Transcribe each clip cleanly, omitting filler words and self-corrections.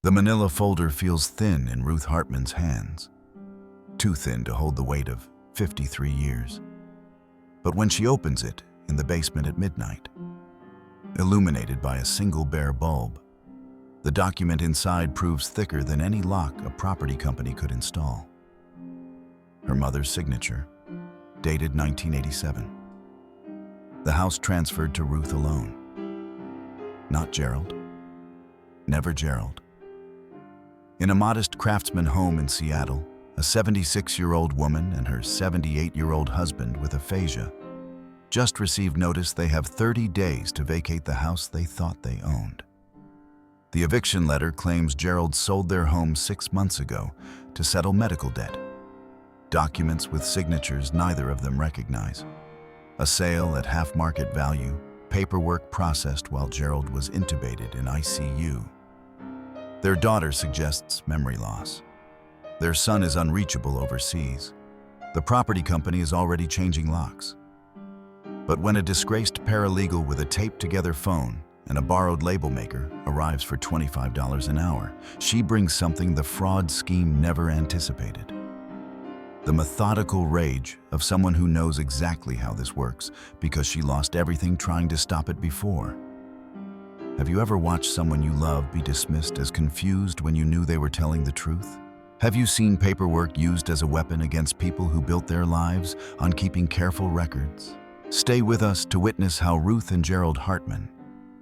The manila folder feels thin in Ruth Hartman's hands, too thin to hold the weight of 53 years. But when she opens it in the basement at midnight, illuminated by a single bare bulb, the document inside proves thicker than any lock a property company could install. Her mother's signature, dated 1987. The house transferred to Ruth alone. Not Gerald. Never Gerald. In a modest craftsman home in Seattle, a 76-year-old woman and her 78-year-old husband with aphasia just received notice they have 30 days to vacate the house they thought they owned. The eviction letter claims Gerald sold their home 6 months ago to settle medical debt. Documents with signatures neither of them recognize. A sale at half market value, paperwork processed while Gerald was intubated in ICU. Their daughter suggests memory loss. Their son is unreachable overseas. The property company is already changing locks. But when a disgraced paralegal with a taped-together phone and a borrowed label maker arrives for $25 an hour, she brings something the fraud scheme never anticipated. The methodical rage of someone who knows exactly how this works because she lost everything trying to stop it before. Have you ever watched someone you love be dismissed as confused when you knew they were telling the truth? Have you seen paperwork used as a weapon against people who built their lives on keeping careful records? Stay with us to witness how Ruth and Gerald Hartman,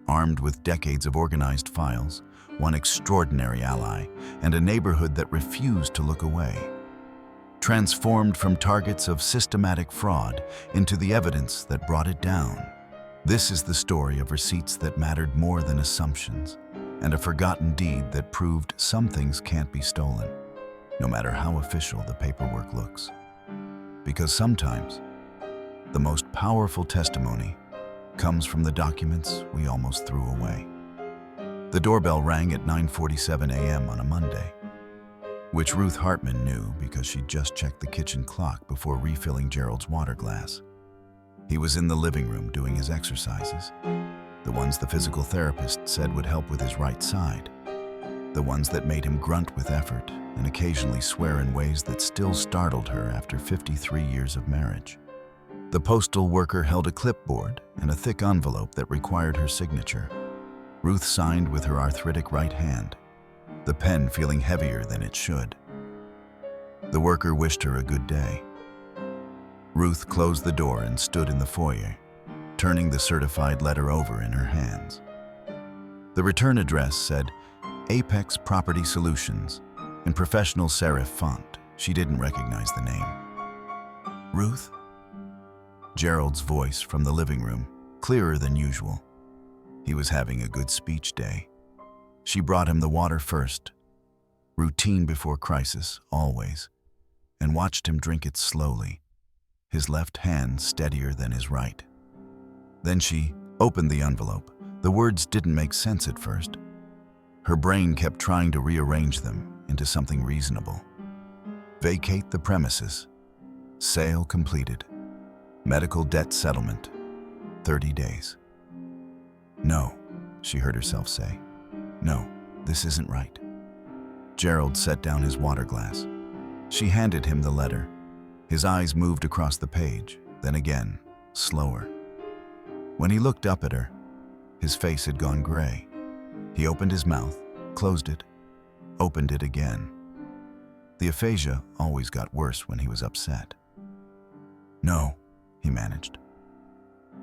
armed with decades of organized files, one extraordinary ally, and a neighborhood that refused to look away, transformed from targets of systematic fraud into the evidence that brought it down. This is the story of receipts that mattered more than assumptions, and a forgotten deed that proved some things can't be stolen, no matter how official the paperwork looks. Because sometimes, the most powerful testimony comes from the documents we almost threw away. The doorbell rang at 9:47 a.m. on a Monday, which Ruth Hartman knew because she'd just checked the kitchen clock before refilling Gerald's water glass. He was in the living room doing his exercises, the ones the physical therapist said would help with his right side, the ones that made him grunt with effort and occasionally swear in ways that still startled her after 53 years of marriage. The postal worker held a clipboard and a thick envelope that required her signature. Ruth signed with her arthritic right hand, the pen feeling heavier than it should. The worker wished her a good day. Ruth closed the door and stood in the foyer, turning the certified letter over in her hands. The return address said Apex Property Solutions in professional serif font. She didn't recognize the name. Ruth? Gerald's voice from the living room, clearer than usual. He was having a good speech day. She brought him the water first, routine before crisis, always, and watched him drink it slowly, his left hand steadier than his right. Then she opened the envelope. The words didn't make sense at first. Her brain kept trying to rearrange them into something reasonable. Vacate the premises. Sale completed. Medical debt settlement. 30 days. No, she heard herself say. No, this isn't right. Gerald set down his water glass. She handed him the letter. His eyes moved across the page, then again, slower. When he looked up at her, his face had gone gray. He opened his mouth, closed it, opened it again. The aphasia always got worse when he was upset. No, he managed.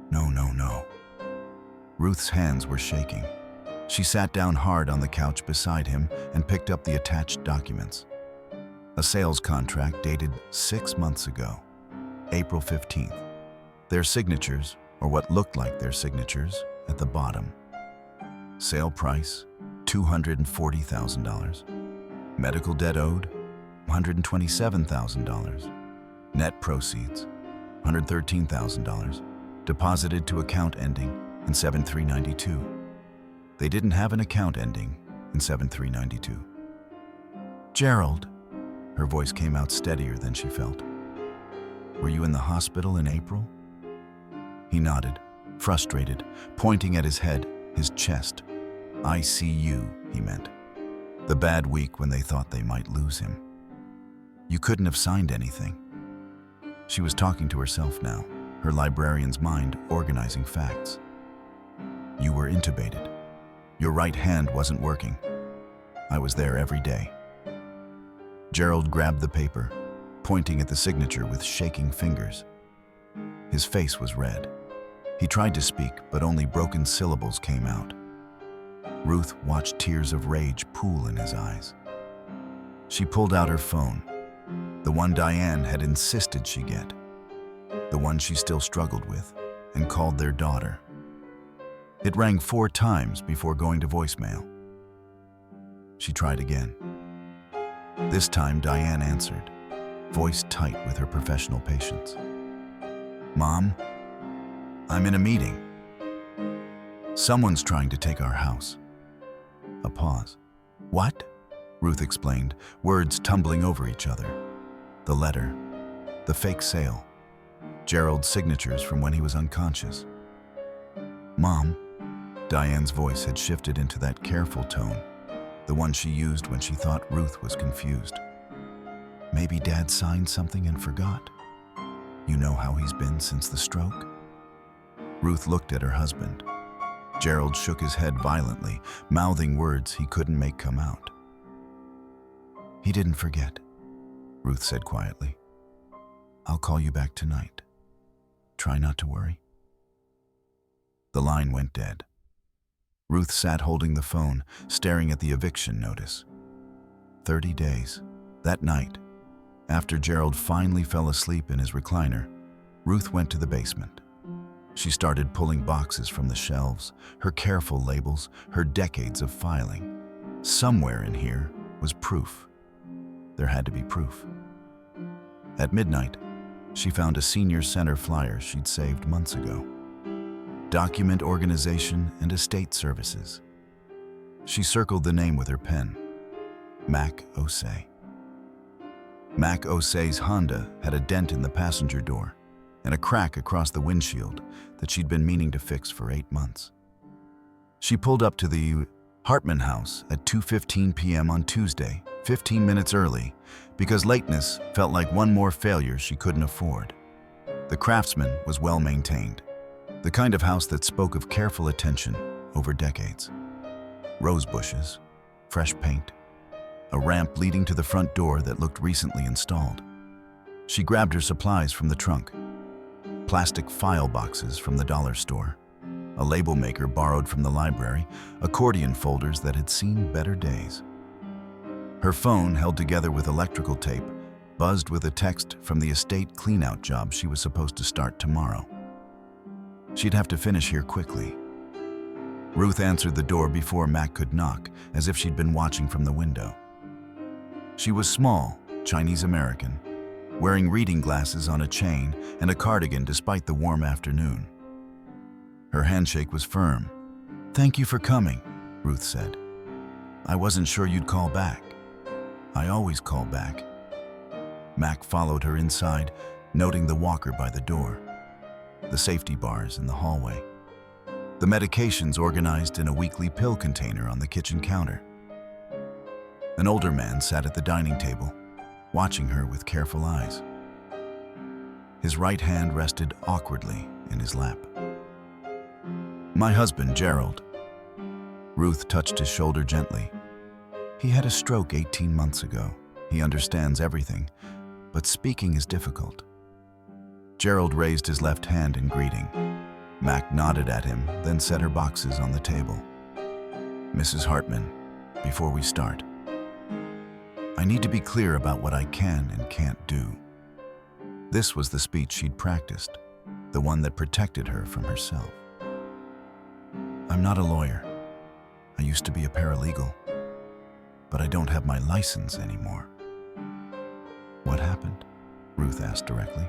No, no, no. Ruth's hands were shaking. She sat down hard on the couch beside him and picked up the attached documents. A sales contract dated 6 months ago, April 15th. Their signatures, or what looked like their signatures, at the bottom. Sale price, $240,000. Medical debt owed, $127,000. Net proceeds, $113,000. Deposited to account ending in 7392. They didn't have an account ending in 7392. Gerald, her voice came out steadier than she felt. Were you in the hospital in April? He nodded, frustrated, pointing at his head, his chest. ICU, he meant. The bad week when they thought they might lose him. You couldn't have signed anything. She was talking to herself now, her librarian's mind organizing facts. You were intubated. Your right hand wasn't working. I was there every day. Gerald grabbed the paper, pointing at the signature with shaking fingers. His face was red. He tried to speak, but only broken syllables came out. Ruth watched tears of rage pool in his eyes. She pulled out her phone, the one Diane had insisted she get, the one she still struggled with, and called their daughter. It rang 4 times before going to voicemail. She tried again. This time Diane answered, voice tight with her professional patience. Mom, I'm in a meeting. Someone's trying to take our house. A pause. What? Ruth explained, words tumbling over each other. The letter, the fake sale, Gerald's signatures from when he was unconscious. Mom, Diane's voice had shifted into that careful tone, the one she used when she thought Ruth was confused. Maybe Dad signed something and forgot. You know how he's been since the stroke? Ruth looked at her husband. Gerald shook his head violently, mouthing words he couldn't make come out. He didn't forget, Ruth said quietly. I'll call you back tonight. Try not to worry. The line went dead. Ruth sat holding the phone, staring at the eviction notice. 30 days. That night, after Gerald finally fell asleep in his recliner, Ruth went to the basement. She started pulling boxes from the shelves, her careful labels, her decades of filing. Somewhere in here was proof. There had to be proof. At midnight, she found a senior center flyer she'd saved months ago. Document Organization and Estate Services. She circled the name with her pen. Mac Osei. Mac Osei's Honda had a dent in the passenger door and a crack across the windshield that she'd been meaning to fix for 8 months. She pulled up to the Hartman house at 2:15 p.m. on Tuesday, 15 minutes early, because lateness felt like one more failure she couldn't afford. The Craftsman was well maintained, the kind of house that spoke of careful attention over decades. Rose bushes, fresh paint, a ramp leading to the front door that looked recently installed. She grabbed her supplies from the trunk. Plastic file boxes from the dollar store, a label maker borrowed from the library, accordion folders that had seen better days. Her phone, held together with electrical tape, buzzed with a text from the estate cleanout job she was supposed to start tomorrow. She'd have to finish here quickly. Ruth answered the door before Mac could knock, as if she'd been watching from the window. She was small, Chinese-American, wearing reading glasses on a chain and a cardigan despite the warm afternoon. Her handshake was firm. Thank you for coming, Ruth said. I wasn't sure you'd call back. I always call back. Mac followed her inside, noting the walker by the door, the safety bars in the hallway, the medications organized in a weekly pill container on the kitchen counter. An older man sat at the dining table, watching her with careful eyes. His right hand rested awkwardly in his lap. My husband, Gerald. Ruth touched his shoulder gently. He had a stroke 18 months ago. He understands everything, but speaking is difficult. Gerald raised his left hand in greeting. Mac nodded at him, then set her boxes on the table. Mrs. Hartman, before we start, I need to be clear about what I can and can't do. This was the speech she'd practiced, the one that protected her from herself. I'm not a lawyer. I used to be a paralegal, but I don't have my license anymore. What happened? Ruth asked directly.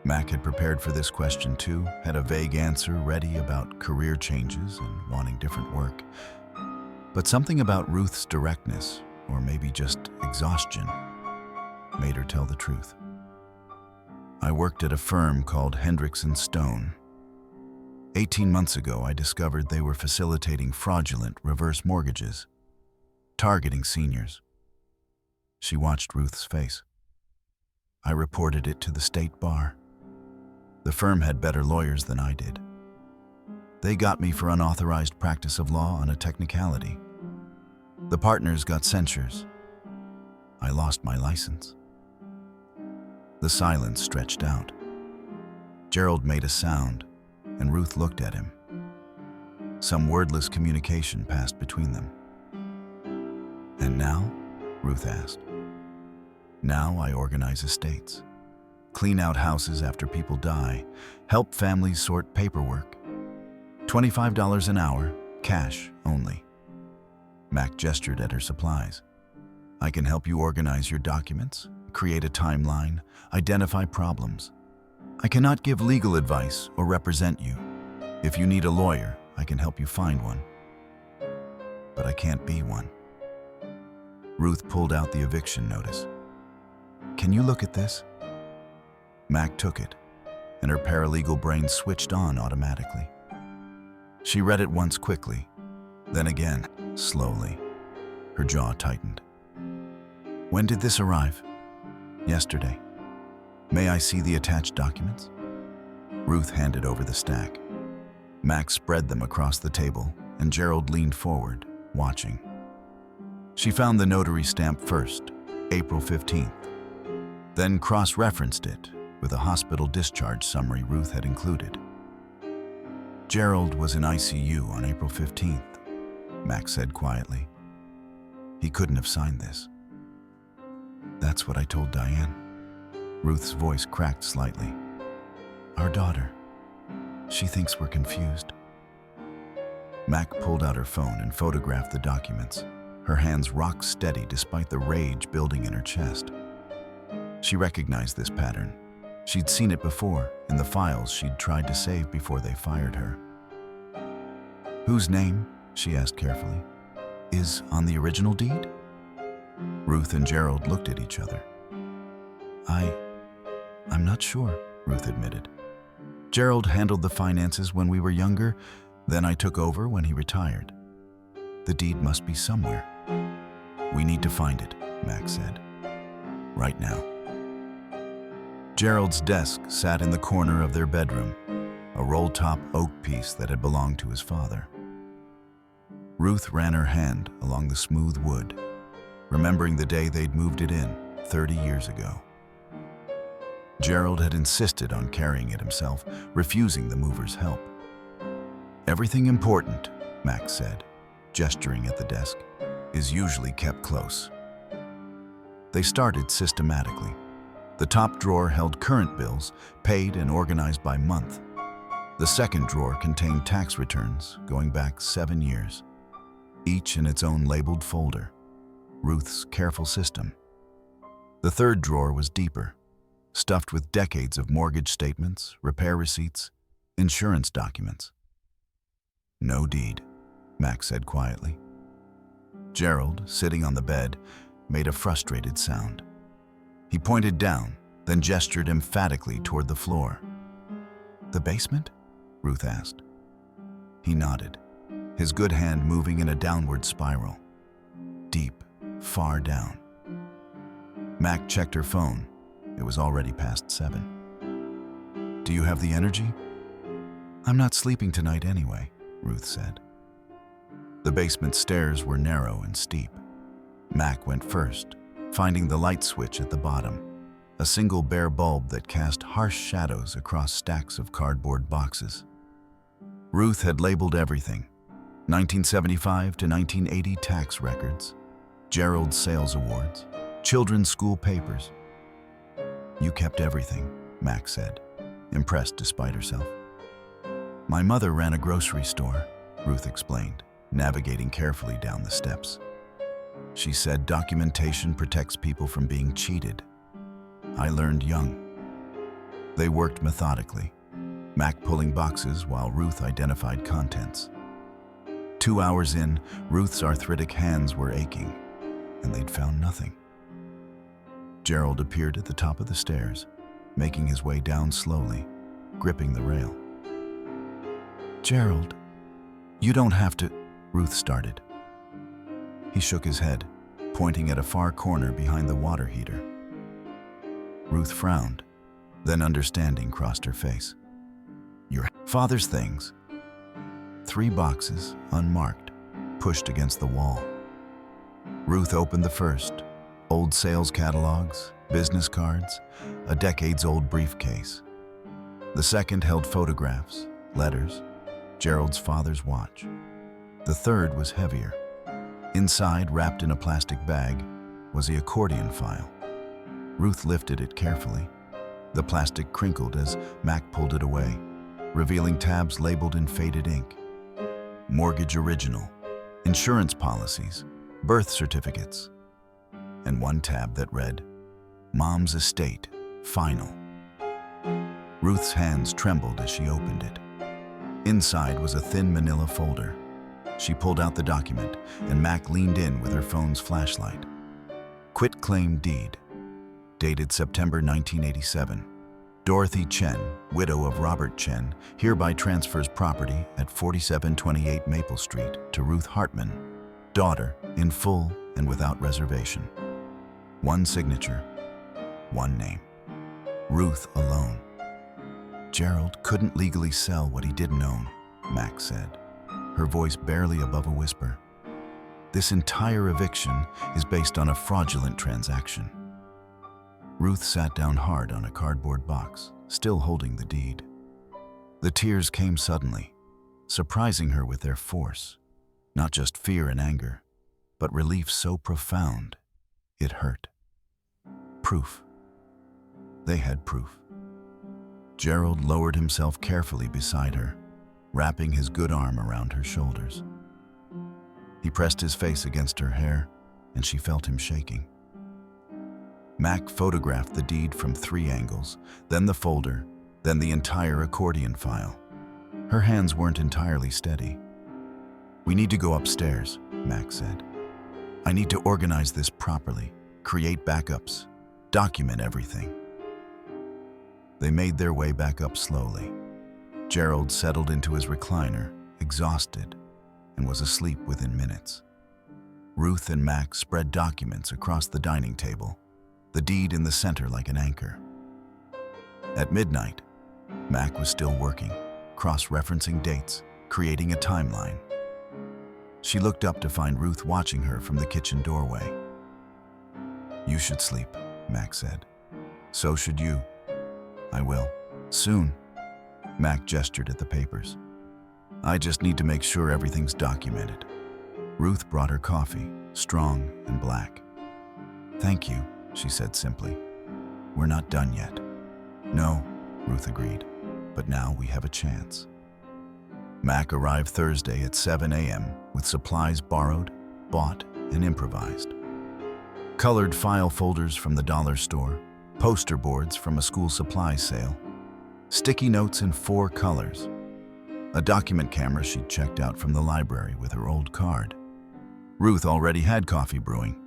Mac had prepared for this question too, had a vague answer ready about career changes and wanting different work. But something about Ruth's directness, or maybe just exhaustion, made her tell the truth. I worked at a firm called Hendricks & Stone. 18 months ago, I discovered they were facilitating fraudulent reverse mortgages. targeting seniors. She watched Ruth's face. I reported it to the state bar. The firm had better lawyers than I did. They got me for unauthorized practice of law on a technicality. The partners got censures. I lost my license. The silence stretched out. Gerald made a sound, and Ruth looked at him. Some wordless communication passed between them. "And now?" Ruth asked. "Now I organize estates, clean out houses after people die, help families sort paperwork. $25 an hour, cash only." Mac gestured at her supplies. "I can help you organize your documents, create a timeline, identify problems. I cannot give legal advice or represent you. If you need a lawyer, I can help you find one. But I can't be one." Ruth pulled out the eviction notice. "Can you look at this?" Mac took it, and her paralegal brain switched on automatically. She read it once quickly, then again, slowly. Her jaw tightened. "When did this arrive?" "Yesterday." "May I see the attached documents?" Ruth handed over the stack. Mac spread them across the table, and Gerald leaned forward, watching. She found the notary stamp first, April 15th, then cross-referenced it with a hospital discharge summary Ruth had included. "Gerald was in ICU on April 15th, Mac said quietly. "He couldn't have signed this." "That's what I told Diane." Ruth's voice cracked slightly. "Our daughter. She thinks we're confused." Mac pulled out her phone and photographed the documents, her hands rock steady despite the rage building in her chest. She recognized this pattern. She'd seen it before in the files she'd tried to save before they fired her. "Whose name," she asked carefully, "is on the original deed?" Ruth and Gerald looked at each other. I'm not sure," Ruth admitted. "Gerald handled the finances when we were younger, then I took over when he retired. The deed must be somewhere." "We need to find it," Mac said. "Right now." Gerald's desk sat in the corner of their bedroom, a roll-top oak piece that had belonged to his father. Ruth ran her hand along the smooth wood, remembering the day they'd moved it in 30 years ago. Gerald had insisted on carrying it himself, refusing the mover's help. "Everything important," Mac said, gesturing at the desk, "is usually kept close." They started systematically. The top drawer held current bills, paid and organized by month. The second drawer contained tax returns going back 7 years, each in its own labeled folder, Ruth's careful system. The third drawer was deeper, stuffed with decades of mortgage statements, repair receipts, insurance documents. "No deed," Mac said quietly. Gerald, sitting on the bed, made a frustrated sound. He pointed down, then gestured emphatically toward the floor. "The basement?" Ruth asked. He nodded, his good hand moving in a downward spiral. Deep, far down. Mac checked her phone. It was already past 7. "Do you have the energy?" "I'm not sleeping tonight anyway," Ruth said. The basement stairs were narrow and steep. Mac went first, finding the light switch at the bottom, a single bare bulb that cast harsh shadows across stacks of cardboard boxes. Ruth had labeled everything: 1975 to 1980 tax records, Gerald's sales awards, children's school papers. "You kept everything," Mac said, impressed despite herself. "My mother ran a grocery store," Ruth explained, navigating carefully down the steps. "She said documentation protects people from being cheated. I learned young." They worked methodically, Mac pulling boxes while Ruth identified contents. 2 hours in, Ruth's arthritic hands were aching, and they'd found nothing. Gerald appeared at the top of the stairs, making his way down slowly, gripping the rail. "Gerald, you don't have to," Ruth started. He shook his head, pointing at a far corner behind the water heater. Ruth frowned, then understanding crossed her face. Your father's things. 3 boxes, unmarked, pushed against the wall. Ruth opened the first. Old sales catalogs, business cards, a decades-old briefcase. The second held photographs, letters, Gerald's father's watch. The third was heavier. Inside, wrapped in a plastic bag, was the accordion file. Ruth lifted it carefully. The plastic crinkled as Mac pulled it away, revealing tabs labeled in faded ink. Mortgage original, insurance policies, birth certificates, and one tab that read, Mom's estate, final. Ruth's hands trembled as she opened it. Inside was a thin manila folder. She pulled out the document, and Mac leaned in with her phone's flashlight. Quitclaim deed, dated September 1987. Dorothy Chen, widow of Robert Chen, hereby transfers property at 4728 Maple Street to Ruth Hartman, daughter, in full and without reservation. One signature, one name. Ruth alone. Gerald couldn't legally sell what he didn't own, Mac said, her voice barely above a whisper. This entire eviction is based on a fraudulent transaction. Ruth sat down hard on a cardboard box, still holding the deed. The tears came suddenly, surprising her with their force. Not just fear and anger, but relief so profound, it hurt. Proof. They had proof. Gerald lowered himself carefully beside her, wrapping his good arm around her shoulders. He pressed his face against her hair, and she felt him shaking. Mac photographed the deed from 3 angles, then the folder, then the entire accordion file. Her hands weren't entirely steady. We need to go upstairs, Mac said. I need to organize this properly, create backups, document everything. They made their way back up slowly. Gerald settled into his recliner, exhausted, and was asleep within minutes. Ruth and Mac spread documents across the dining table, the deed in the center like an anchor. At midnight, Mac was still working, cross-referencing dates, creating a timeline. She looked up to find Ruth watching her from the kitchen doorway. You should sleep, Mac said. So should you. I will. Soon. Mac gestured at the papers. I just need to make sure everything's documented. Ruth brought her coffee, strong and black. Thank you, she said simply. We're not done yet. No, Ruth agreed, but now we have a chance. Mac arrived Thursday at 7 a.m. with supplies borrowed, bought, and improvised. Colored file folders from the dollar store, poster boards from a school supplies sale, sticky notes in 4 colors, a document camera she'd checked out from the library with her old card. Ruth already had coffee brewing.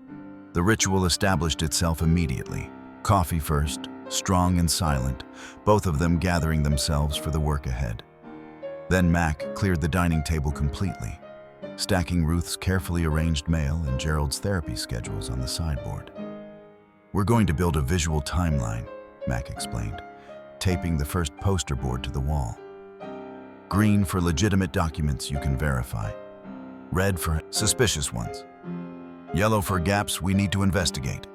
The ritual established itself immediately. Coffee first, strong and silent, both of them gathering themselves for the work ahead. Then Mac cleared the dining table completely, stacking Ruth's carefully arranged mail and Gerald's therapy schedules on the sideboard. We're going to build a visual timeline, Mac explained, taping the first poster board to the wall. Green for legitimate documents you can verify. Red for suspicious ones. Yellow for gaps we need to investigate.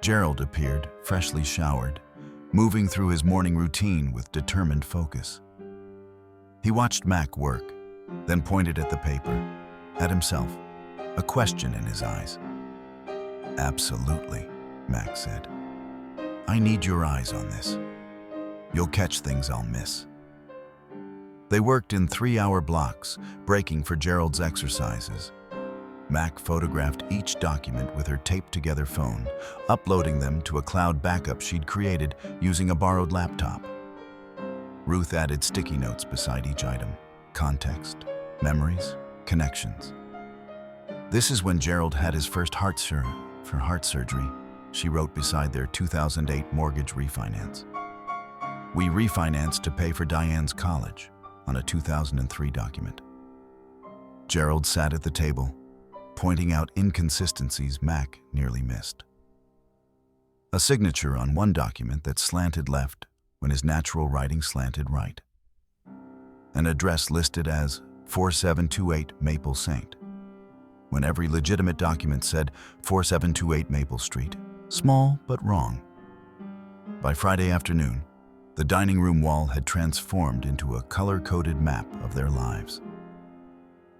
Gerald appeared, freshly showered, moving through his morning routine with determined focus. He watched Mac work, then pointed at the paper, at himself, a question in his eyes. Absolutely, Mac said. I need your eyes on this. You'll catch things I'll miss. They worked in 3-hour blocks, breaking for Gerald's exercises. Mac photographed each document with her taped-together phone, uploading them to a cloud backup she'd created using a borrowed laptop. Ruth added sticky notes beside each item, context, memories, connections. This is when Gerald had his first heart surgery, she wrote beside their 2008 mortgage refinance. We refinanced to pay for Diane's college on a 2003 document. Gerald sat at the table, pointing out inconsistencies Mac nearly missed. A signature on one document that slanted left when his natural writing slanted right. An address listed as 4728 Maple Saint, when every legitimate document said 4728 Maple Street. Small but wrong. By Friday afternoon, the dining room wall had transformed into a color-coded map of their lives.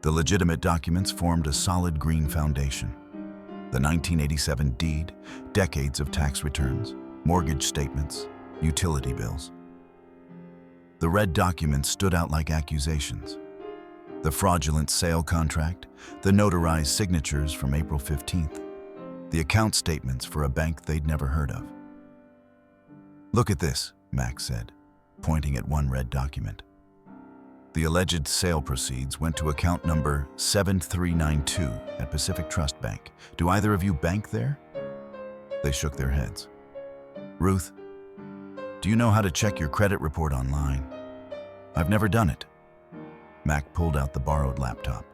The legitimate documents formed a solid green foundation. The 1987 deed, decades of tax returns, mortgage statements, utility bills. The red documents stood out like accusations. The fraudulent sale contract, the notarized signatures from April 15th, the account statements for a bank they'd never heard of. "Look at this," Max said, pointing at one red document. The alleged sale proceeds went to account number 7392 at Pacific Trust Bank. Do either of you bank there? They shook their heads. "Ruth, do you know how to check your credit report online?" "I've never done it." Mac pulled out the borrowed laptop.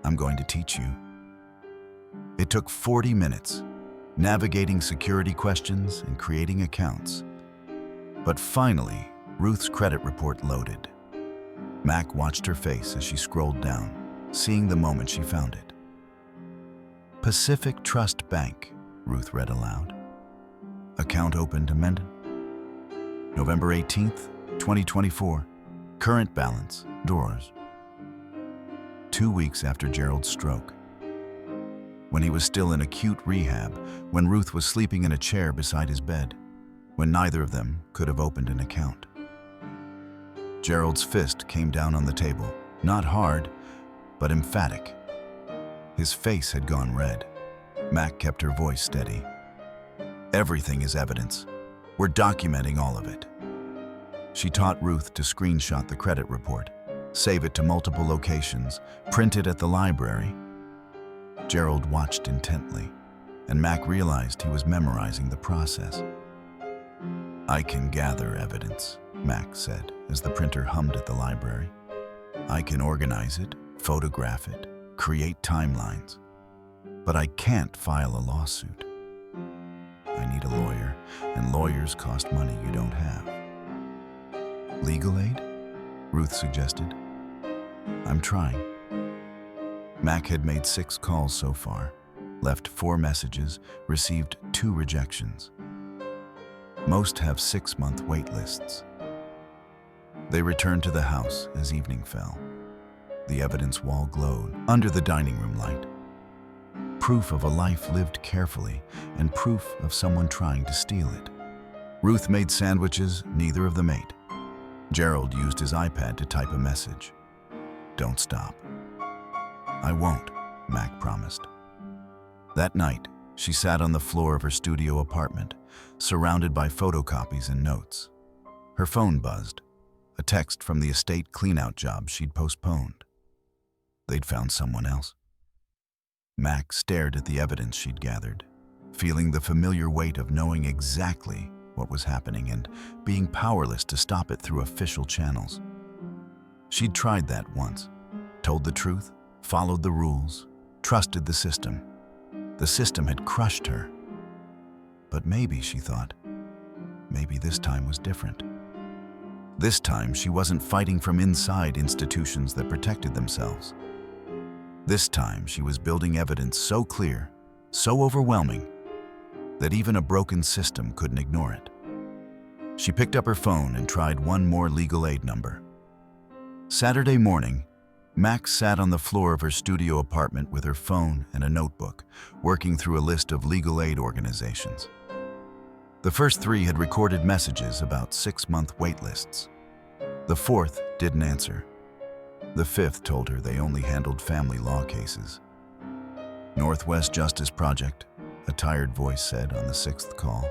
"I'm going to teach you." It took 40 minutes, navigating security questions and creating accounts. But finally, Ruth's credit report loaded. Mac watched her face as she scrolled down, seeing the moment she found it. "Pacific Trust Bank," Ruth read aloud. "Account opened amended. November 18th, 2024. Current balance, drawers." 2 weeks after Gerald's stroke. When he was still in acute rehab, when Ruth was sleeping in a chair beside his bed, when neither of them could have opened an account. Gerald's fist came down on the table, not hard, but emphatic. His face had gone red. Mac kept her voice steady. "Everything is evidence. We're documenting all of it." She taught Ruth to screenshot the credit report, save it to multiple locations, print it at the library. Gerald watched intently, and Mac realized he was memorizing the process. "I can gather evidence," Mac said as the printer hummed at the library. "I can organize it, photograph it, create timelines. But I can't file a lawsuit. I need a lawyer, and lawyers cost money you don't have." "Legal aid?" Ruth suggested. "I'm trying." Mac had made 6 calls so far, left 4 messages, received 2 rejections. Most have 6-month wait lists. They returned to the house as evening fell. The evidence wall glowed under the dining room light. Proof of a life lived carefully and proof of someone trying to steal it. Ruth made sandwiches, neither of them ate. Gerald used his iPad to type a message. "Don't stop." "I won't," Mac promised. That night, she sat on the floor of her studio apartment, surrounded by photocopies and notes. Her phone buzzed, a text from the estate cleanout job she'd postponed. They'd found someone else. Mac stared at the evidence she'd gathered, feeling the familiar weight of knowing exactly what was happening and being powerless to stop it through official channels. She'd tried that once, told the truth, followed the rules, trusted the system. The system had crushed her. But maybe, she thought, maybe this time was different. This time she wasn't fighting from inside institutions that protected themselves. This time she was building evidence so clear, so overwhelming, that even a broken system couldn't ignore it. She picked up her phone and tried one more legal aid number. Saturday morning, Max sat on the floor of her studio apartment with her phone and a notebook, working through a list of legal aid organizations. The first 3 had recorded messages about 6-month wait lists. The 4th didn't answer. The 5th told her they only handled family law cases. Northwest Justice Project, a tired voice said on the 6th call.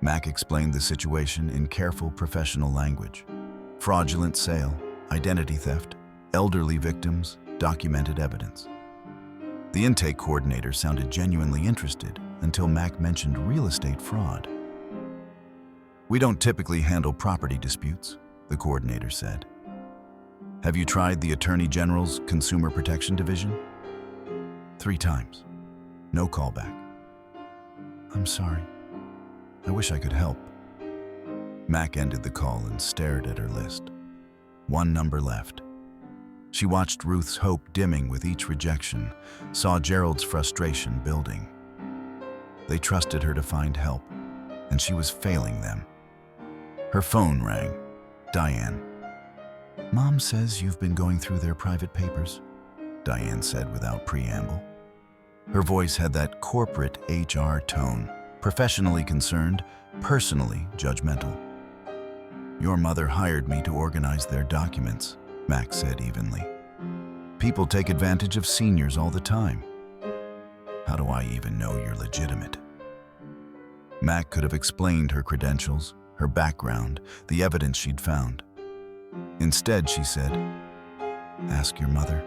Mac explained the situation in careful professional language. Fraudulent sale, identity theft, elderly victims, documented evidence. The intake coordinator sounded genuinely interested until Mac mentioned real estate fraud. "We don't typically handle property disputes," the coordinator said. "Have you tried the Attorney General's Consumer Protection Division?" 3 times. No callback. I'm sorry. I wish I could help. Mac ended the call and stared at her list. 1 number left. She watched Ruth's hope dimming with each rejection, saw Gerald's frustration building. They trusted her to find help, and she was failing them. Her phone rang. Diane. Mom says you've been going through their private papers, Diane said without preamble. Her voice had that corporate HR tone, professionally concerned, personally judgmental. Your mother hired me to organize their documents, Mac said evenly. People take advantage of seniors all the time. How do I even know you're legitimate? Mac could have explained her credentials, her background, the evidence she'd found. Instead, she said, ask your mother.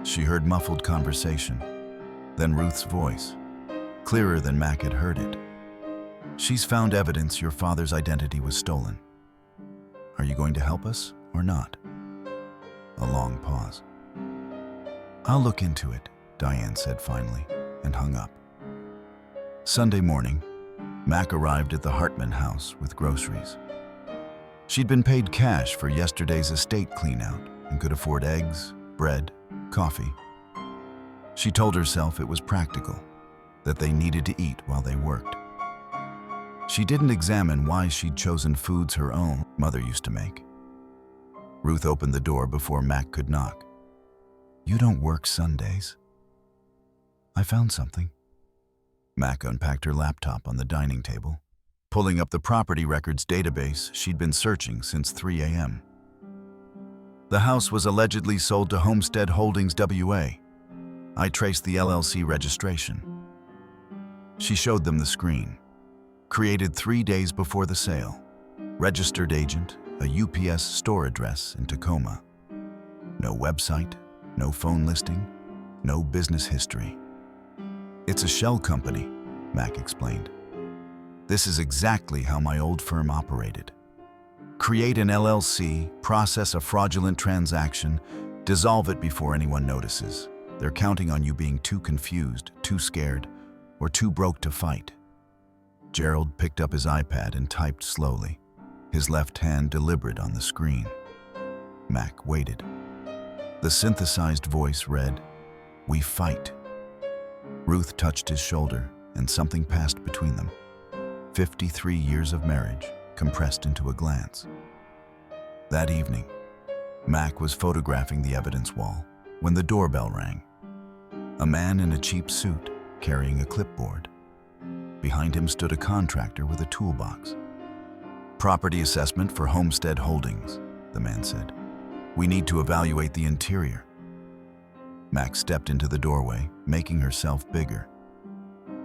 She heard muffled conversation, then Ruth's voice, clearer than Mac had heard it. She's found evidence your father's identity was stolen. Are you going to help us or not? A long pause. I'll look into it, Diane said finally, and hung up. Sunday morning, Mac arrived at the Hartman house with groceries. She'd been paid cash for yesterday's estate cleanout and could afford eggs, bread, coffee. She told herself it was practical, that they needed to eat while they worked. She didn't examine why she'd chosen foods her own mother used to make. Ruth opened the door before Mac could knock. You don't work Sundays. I found something. Mac unpacked her laptop on the dining table, pulling up the property records database she'd been searching since 3 a.m. The house was allegedly sold to Homestead Holdings WA. I traced the LLC registration. She showed them the screen. Created 3 days before the sale. Registered agent, a UPS store address in Tacoma. No website, no phone listing, no business history. It's a shell company, Mac explained. This is exactly how my old firm operated. Create an LLC, process a fraudulent transaction, dissolve it before anyone notices. They're counting on you being too confused, too scared, or too broke to fight. Gerald picked up his iPad and typed slowly, his left hand deliberate on the screen. Mac waited. The synthesized voice read, "We fight." Ruth touched his shoulder, and something passed between them. 53 years of marriage compressed into a glance. That evening, Mac was photographing the evidence wall when the doorbell rang. A man in a cheap suit carrying a clipboard. Behind him stood a contractor with a toolbox. Property assessment for Homestead Holdings, the man said. We need to evaluate the interior. Mac stepped into the doorway, making herself bigger.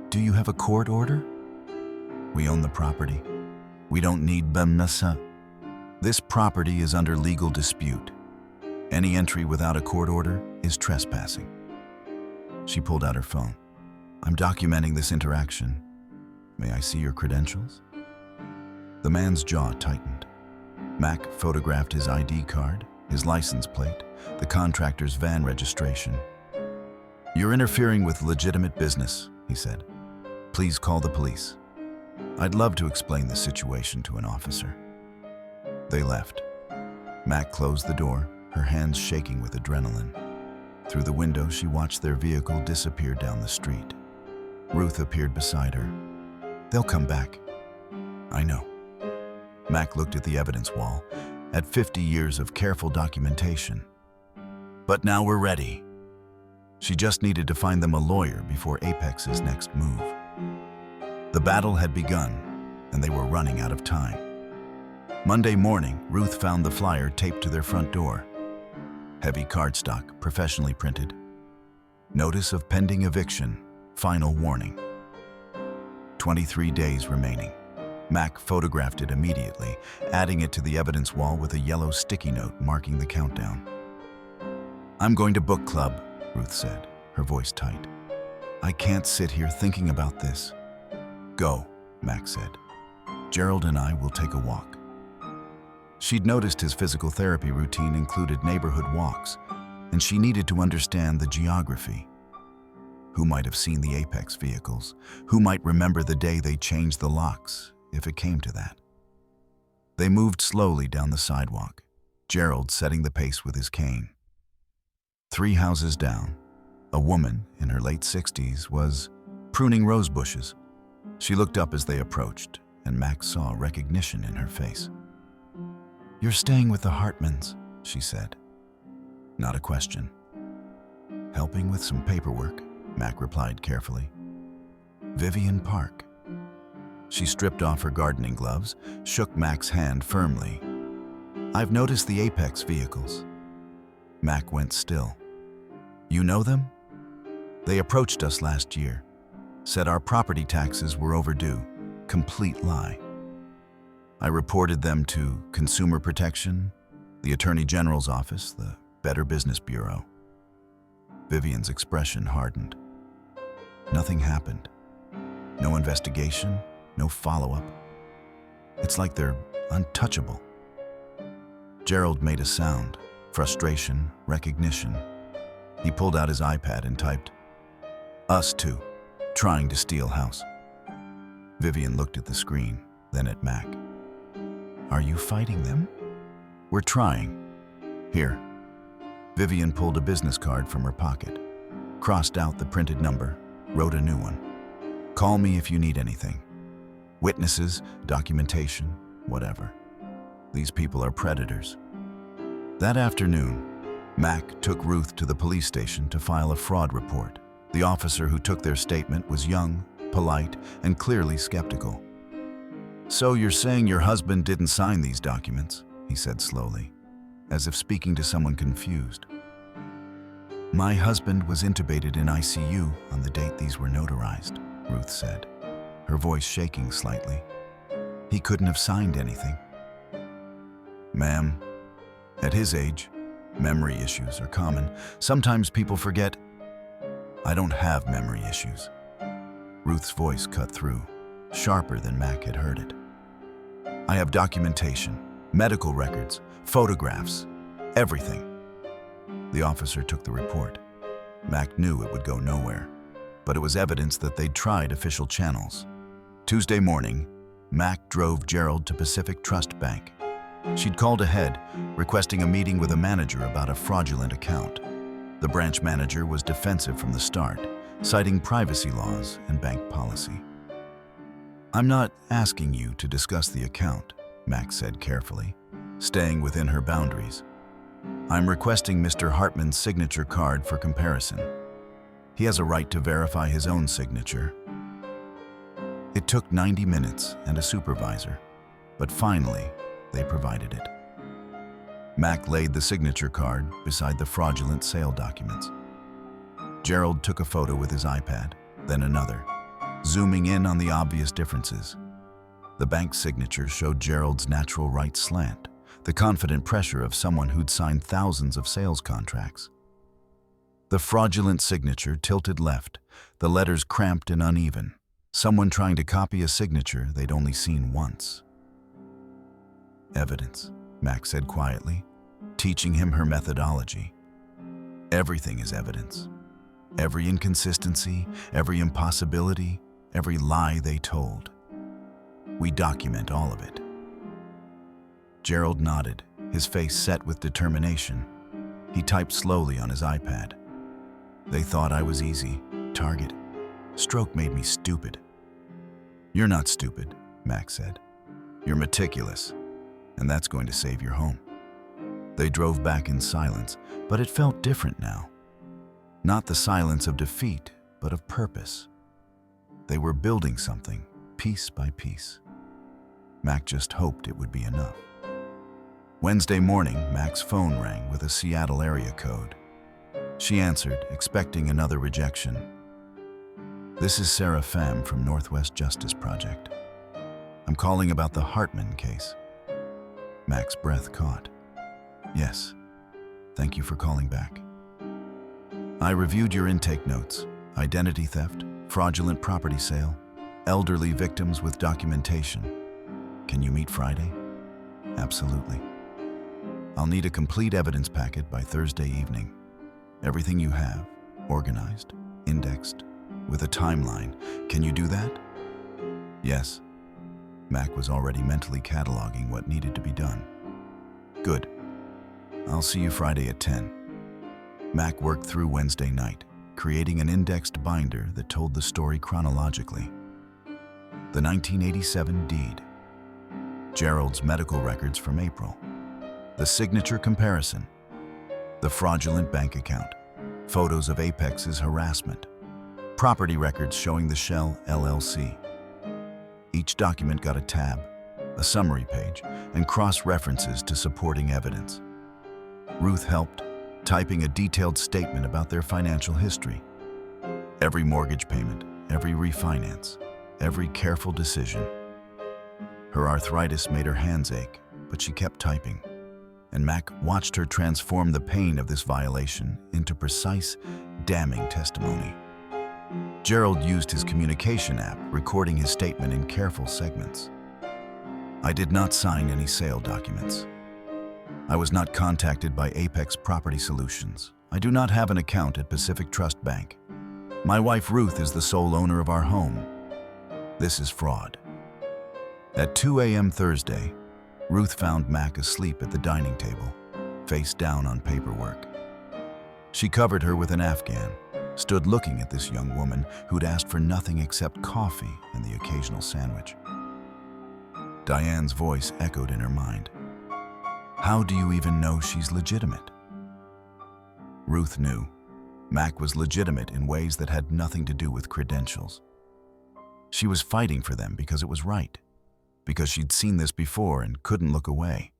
Do you have a court order? We own the property. We don't need BMNSA. This property is under legal dispute. Any entry without a court order is trespassing. She pulled out her phone. I'm documenting this interaction. May I see your credentials? The man's jaw tightened. Mac photographed his ID card, his license plate, the contractor's van registration. You're interfering with legitimate business, he said. Please call the police. I'd love to explain the situation to an officer. They left. Mac closed the door, her hands shaking with adrenaline. Through the window, she watched their vehicle disappear down the street. Ruth appeared beside her. They'll come back. I know. Mac looked at the evidence wall, at 50 years of careful documentation. But now we're ready. She just needed to find them a lawyer before Apex's next move. The battle had begun, and they were running out of time. Monday morning, Ruth found the flyer taped to their front door. Heavy cardstock, professionally printed. Notice of pending eviction, final warning. 23 days remaining. Mac photographed it immediately, adding it to the evidence wall with a yellow sticky note marking the countdown. I'm going to book club, Ruth said, her voice tight. I can't sit here thinking about this. Go, Mac said. Gerald and I will take a walk. She'd noticed his physical therapy routine included neighborhood walks, and she needed to understand the geography. Who might have seen the Apex vehicles? Who might remember the day they changed the locks, if it came to that? They moved slowly down the sidewalk, Gerald setting the pace with his cane. 3 houses down, a woman in her late 60s was pruning rose bushes. She looked up as they approached, and Max saw recognition in her face. "You're staying with the Hartmans," she said. Not a question. "Helping with some paperwork," Mac replied carefully. "Vivian Park." She stripped off her gardening gloves, shook Mac's hand firmly. "I've noticed the Apex vehicles." Mac went still. "You know them?" "They approached us last year, said our property taxes were overdue." Complete lie. "I reported them to Consumer Protection, the Attorney General's office, the Better Business Bureau." Vivian's expression hardened. Nothing happened. No investigation, no follow-up. It's like they're untouchable. Gerald made a sound, frustration, recognition. He pulled out his iPad and typed, "Us two, trying to steal house." Vivian looked at the screen, then at Mac. "Are you fighting them?" "We're trying. Here." Vivian pulled a business card from her pocket, crossed out the printed number, wrote a new one. "Call me if you need anything. Witnesses, documentation, whatever. These people are predators." That afternoon, Mac took Ruth to the police station to file a fraud report. The officer who took their statement was young, polite, and clearly skeptical. "So you're saying your husband didn't sign these documents?" he said slowly, as if speaking to someone confused. "My husband was intubated in ICU on the date these were notarized," Ruth said, her voice shaking slightly. "He couldn't have signed anything." "Ma'am, at his age, memory issues are common. Sometimes people forget." "I don't have memory issues." Ruth's voice cut through, sharper than Mac had heard it. "I have documentation, medical records, photographs, everything." The officer took the report. Mac knew it would go nowhere, but it was evidence that they'd tried official channels. Tuesday morning, Mac drove Gerald to Pacific Trust Bank. She'd called ahead, requesting a meeting with a manager about a fraudulent account. The branch manager was defensive from the start, citing privacy laws and bank policy. "I'm not asking you to discuss the account," Mac said carefully, staying within her boundaries. "I'm requesting Mr. Hartman's signature card for comparison. He has a right to verify his own signature." It took 90 minutes and a supervisor, but finally, they provided it. Mac laid the signature card beside the fraudulent sale documents. Gerald took a photo with his iPad, then another, zooming in on the obvious differences. The bank's signature showed Gerald's natural right slant, the confident pressure of someone who'd signed thousands of sales contracts. The fraudulent signature tilted left, the letters cramped and uneven, someone trying to copy a signature they'd only seen once. "Evidence," Mac said quietly, teaching him her methodology. "Everything is evidence. Every inconsistency, every impossibility, every lie they told. We document all of it." Gerald nodded, his face set with determination. He typed slowly on his iPad. "They thought I was easy. Target. Stroke made me stupid." "You're not stupid," Mac said. "You're meticulous, and that's going to save your home." They drove back in silence, but it felt different now. Not the silence of defeat, but of purpose. They were building something, piece by piece. Mac just hoped it would be enough. Wednesday morning, Mac's phone rang with a Seattle area code. She answered, expecting another rejection. "This is Sarah Pham from Northwest Justice Project. I'm calling about the Hartman case." Mac's breath caught. "Yes, thank you for calling back. I reviewed your intake notes, identity theft, fraudulent property sale, elderly victims with documentation. Can you meet Friday?" "Absolutely. I'll need a complete evidence packet by Thursday evening. Everything you have, organized, indexed, with a timeline. Can you do that? Yes. Mac was already mentally cataloging what needed to be done. Good. I'll see you Friday at 10. Mac worked through Wednesday night, creating an indexed binder that told the story chronologically. The 1987 deed, Gerald's medical records from April, the signature comparison, the fraudulent bank account, photos of Apex's harassment, property records showing the Shell LLC. Each document got a tab, a summary page, and cross-references to supporting evidence. Ruth helped, typing a detailed statement about their financial history. Every mortgage payment, every refinance, every careful decision. Her arthritis made her hands ache, but she kept typing, and Mac watched her transform the pain of this violation into precise, damning testimony. Gerald used his communication app, recording his statement in careful segments. I did not sign any sale documents. I was not contacted by Apex Property Solutions. I do not have an account at Pacific Trust Bank. My wife Ruth is the sole owner of our home. This is fraud. At 2 a.m. Thursday, Ruth found Mac asleep at the dining table, face down on paperwork. She covered her with an Afghan, stood looking at this young woman who'd asked for nothing except coffee and the occasional sandwich. Diane's voice echoed in her mind. How do you even know she's legitimate? Ruth knew. Mac was legitimate in ways that had nothing to do with credentials. She was fighting for them because it was right, because she'd seen this before and couldn't look away.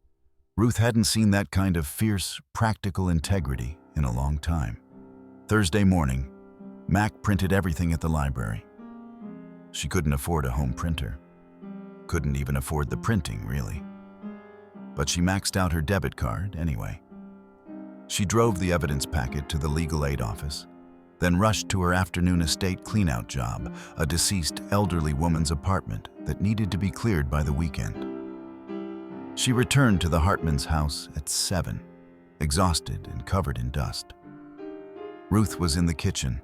Ruth hadn't seen that kind of fierce, practical integrity in a long time. Thursday morning, Mac printed everything at the library. She couldn't afford a home printer. Couldn't even afford the printing, really. But she maxed out her debit card anyway. She drove the evidence packet to the legal aid office, then rushed to her afternoon estate cleanout job, a deceased elderly woman's apartment that needed to be cleared by the weekend. She returned to the Hartman's house at 7, exhausted and covered in dust. Ruth was in the kitchen,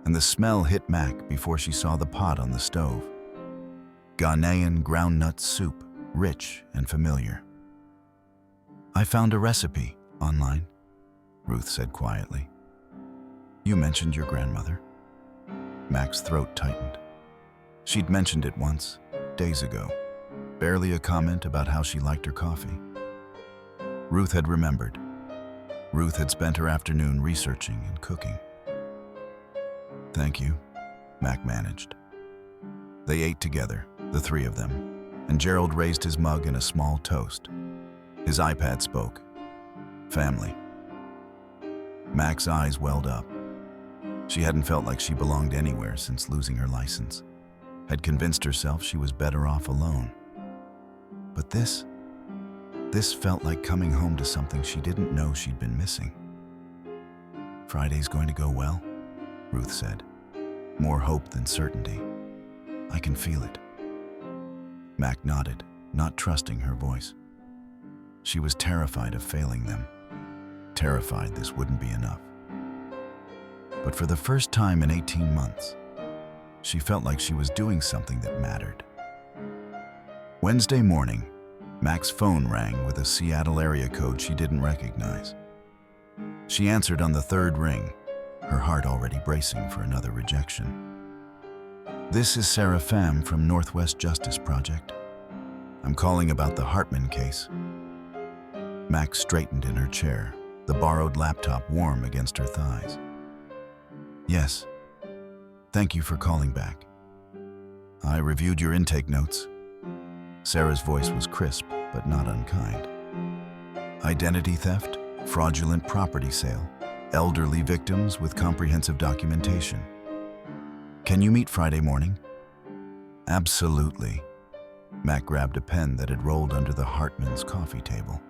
and the smell hit Mac before she saw the pot on the stove. Ghanaian groundnut soup, rich and familiar. I found a recipe online, Ruth said quietly. You mentioned your grandmother. Mac's throat tightened. She'd mentioned it once, days ago, barely a comment about how she liked her coffee. Ruth had remembered. Ruth had spent her afternoon researching and cooking. Thank you, Mac managed. They ate together, the three of them, and Gerald raised his mug in a small toast. His iPad spoke. Family. Mac's eyes welled up. She hadn't felt like she belonged anywhere since losing her license. Had convinced herself she was better off alone. But this felt like coming home to something she didn't know she'd been missing. Friday's going to go well, Ruth said. More hope than certainty. I can feel it. Mac nodded, not trusting her voice. She was terrified of failing them. Terrified this wouldn't be enough. But for the first time in 18 months, she felt like she was doing something that mattered. Wednesday morning, Mac's phone rang with a Seattle area code she didn't recognize. She answered on the third ring, her heart already bracing for another rejection. This is Sarah Pham from Northwest Justice Project. I'm calling about the Hartman case. Mac straightened in her chair, the borrowed laptop warm against her thighs. Yes. Thank you for calling back. I reviewed your intake notes. Sarah's voice was crisp, but not unkind. Identity theft, fraudulent property sale, elderly victims with comprehensive documentation. Can you meet Friday morning? Absolutely. Mac grabbed a pen that had rolled under the Hartman's coffee table.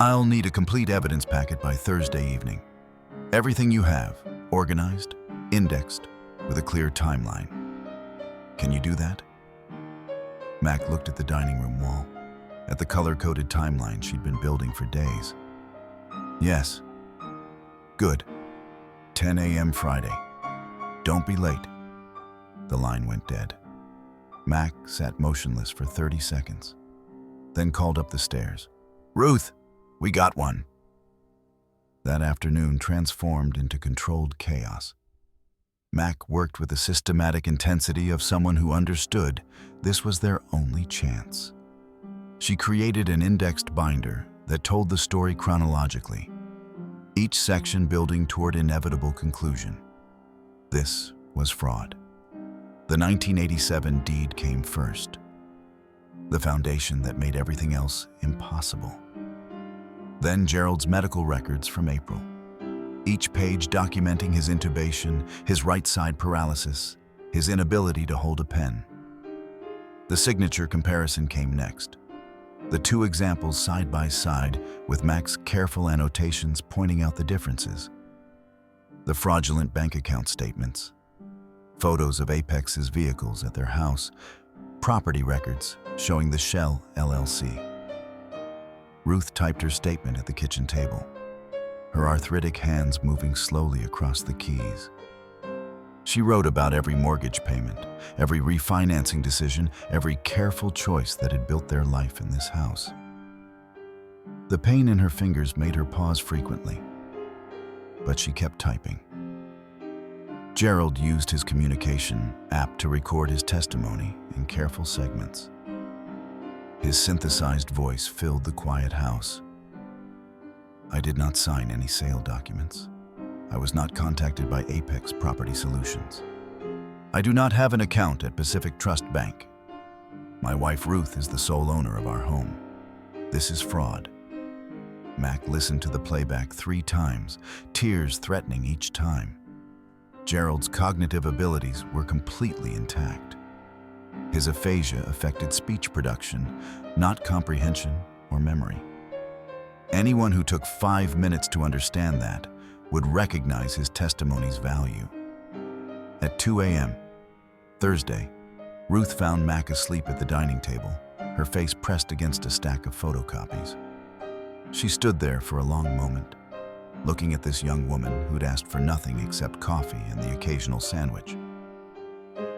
I'll need a complete evidence packet by Thursday evening. Everything you have, organized, indexed, with a clear timeline. Can you do that? Mac looked at the dining room wall, at the color-coded timeline she'd been building for days. Yes. Good. 10 a.m. Friday. Don't be late. The line went dead. Mac sat motionless for 30 seconds, then called up the stairs. Ruth, we got one. That afternoon transformed into controlled chaos. Mac worked with the systematic intensity of someone who understood this was their only chance. She created an indexed binder that told the story chronologically, each section building toward inevitable conclusion. This was fraud. The 1987 deed came first, the foundation that made everything else impossible. Then Gerald's medical records from April, each page documenting his intubation, his right side paralysis, his inability to hold a pen. The signature comparison came next, the two examples side by side with Mac's careful annotations pointing out the differences. The fraudulent bank account statements, photos of Apex's vehicles at their house, property records showing the Shell LLC. Ruth typed her statement at the kitchen table, her arthritic hands moving slowly across the keys. She wrote about every mortgage payment, every refinancing decision, every careful choice that had built their life in this house. The pain in her fingers made her pause frequently, but she kept typing. Gerald used his communication app to record his testimony in careful segments. His synthesized voice filled the quiet house. I did not sign any sale documents. I was not contacted by Apex Property Solutions. I do not have an account at Pacific Trust Bank. My wife Ruth is the sole owner of our home. This is fraud. Mac listened to the playback 3 times, tears threatening each time. Gerald's cognitive abilities were completely intact. His aphasia affected speech production, not comprehension or memory. Anyone who took 5 minutes to understand that would recognize his testimony's value. At 2 a.m., Thursday, Ruth found Mac asleep at the dining table, her face pressed against a stack of photocopies. She stood there for a long moment, looking at this young woman who'd asked for nothing except coffee and the occasional sandwich.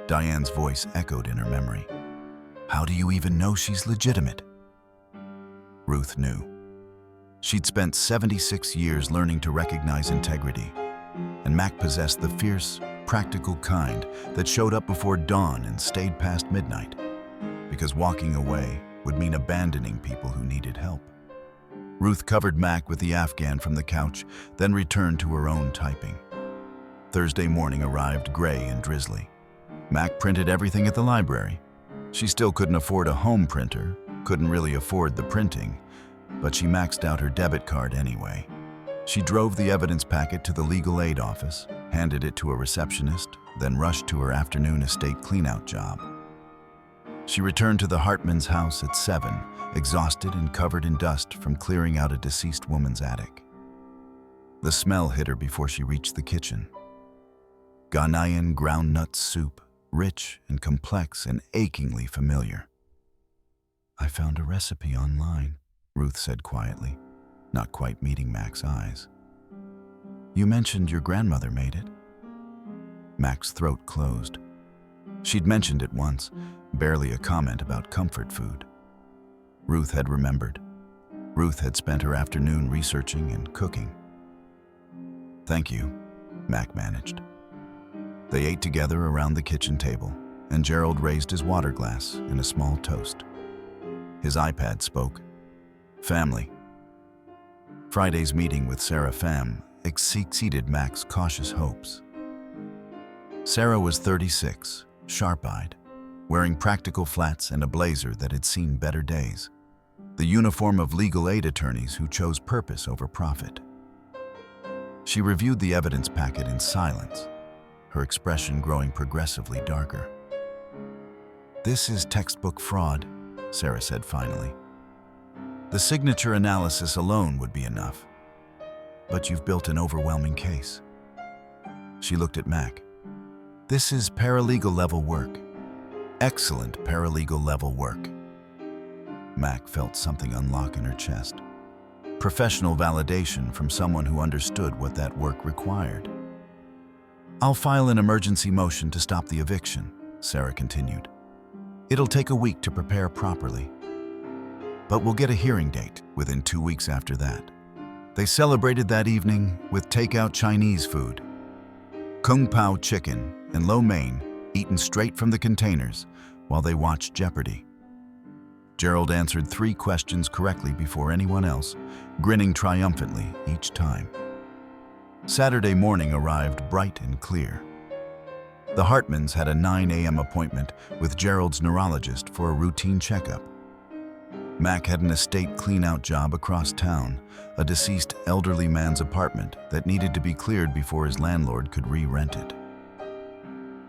Diane's voice echoed in her memory. How do you even know she's legitimate? Ruth knew. She'd spent 76 years learning to recognize integrity, and Mac possessed the fierce, practical kind that showed up before dawn and stayed past midnight, because walking away would mean abandoning people who needed help. Ruth covered Mac with the Afghan from the couch, then returned to her own typing. Thursday morning arrived gray and drizzly. Mac printed everything at the library. She still couldn't afford a home printer, couldn't really afford the printing, but she maxed out her debit card anyway. She drove the evidence packet to the legal aid office, handed it to a receptionist, then rushed to her afternoon estate cleanout job. She returned to the Hartman's house at 7, exhausted and covered in dust from clearing out a deceased woman's attic. The smell hit her before she reached the kitchen. Ghanaian groundnut soup, rich and complex and achingly familiar. I found a recipe online, Ruth said quietly, not quite meeting Mac's eyes. You mentioned your grandmother made it. Mac's throat closed. She'd mentioned it once, barely a comment about comfort food. Ruth had remembered. Ruth had spent her afternoon researching and cooking. Thank you, Mac managed. They ate together around the kitchen table, and Gerald raised his water glass in a small toast. His iPad spoke. Family. Friday's meeting with Sarah Pham exceeded Mac's cautious hopes. Sarah was 36, sharp-eyed, wearing practical flats and a blazer that had seen better days, the uniform of legal aid attorneys who chose purpose over profit. She reviewed the evidence packet in silence, her expression growing progressively darker. This is textbook fraud, Sarah said finally. The signature analysis alone would be enough, but you've built an overwhelming case. She looked at Mac. This is paralegal level work. Excellent paralegal level work. Mac felt something unlock in her chest. Professional validation from someone who understood what that work required. I'll file an emergency motion to stop the eviction, Sarah continued. It'll take a week to prepare properly, but we'll get a hearing date within 2 weeks after that. They celebrated that evening with takeout Chinese food, Kung Pao chicken and lo mein eaten straight from the containers while they watched Jeopardy. Gerald answered 3 questions correctly before anyone else, grinning triumphantly each time. Saturday morning arrived bright and clear. The Hartmans had a 9 a.m. appointment with Gerald's neurologist for a routine checkup. Mac had an estate clean-out job across town, a deceased elderly man's apartment that needed to be cleared before his landlord could re-rent it.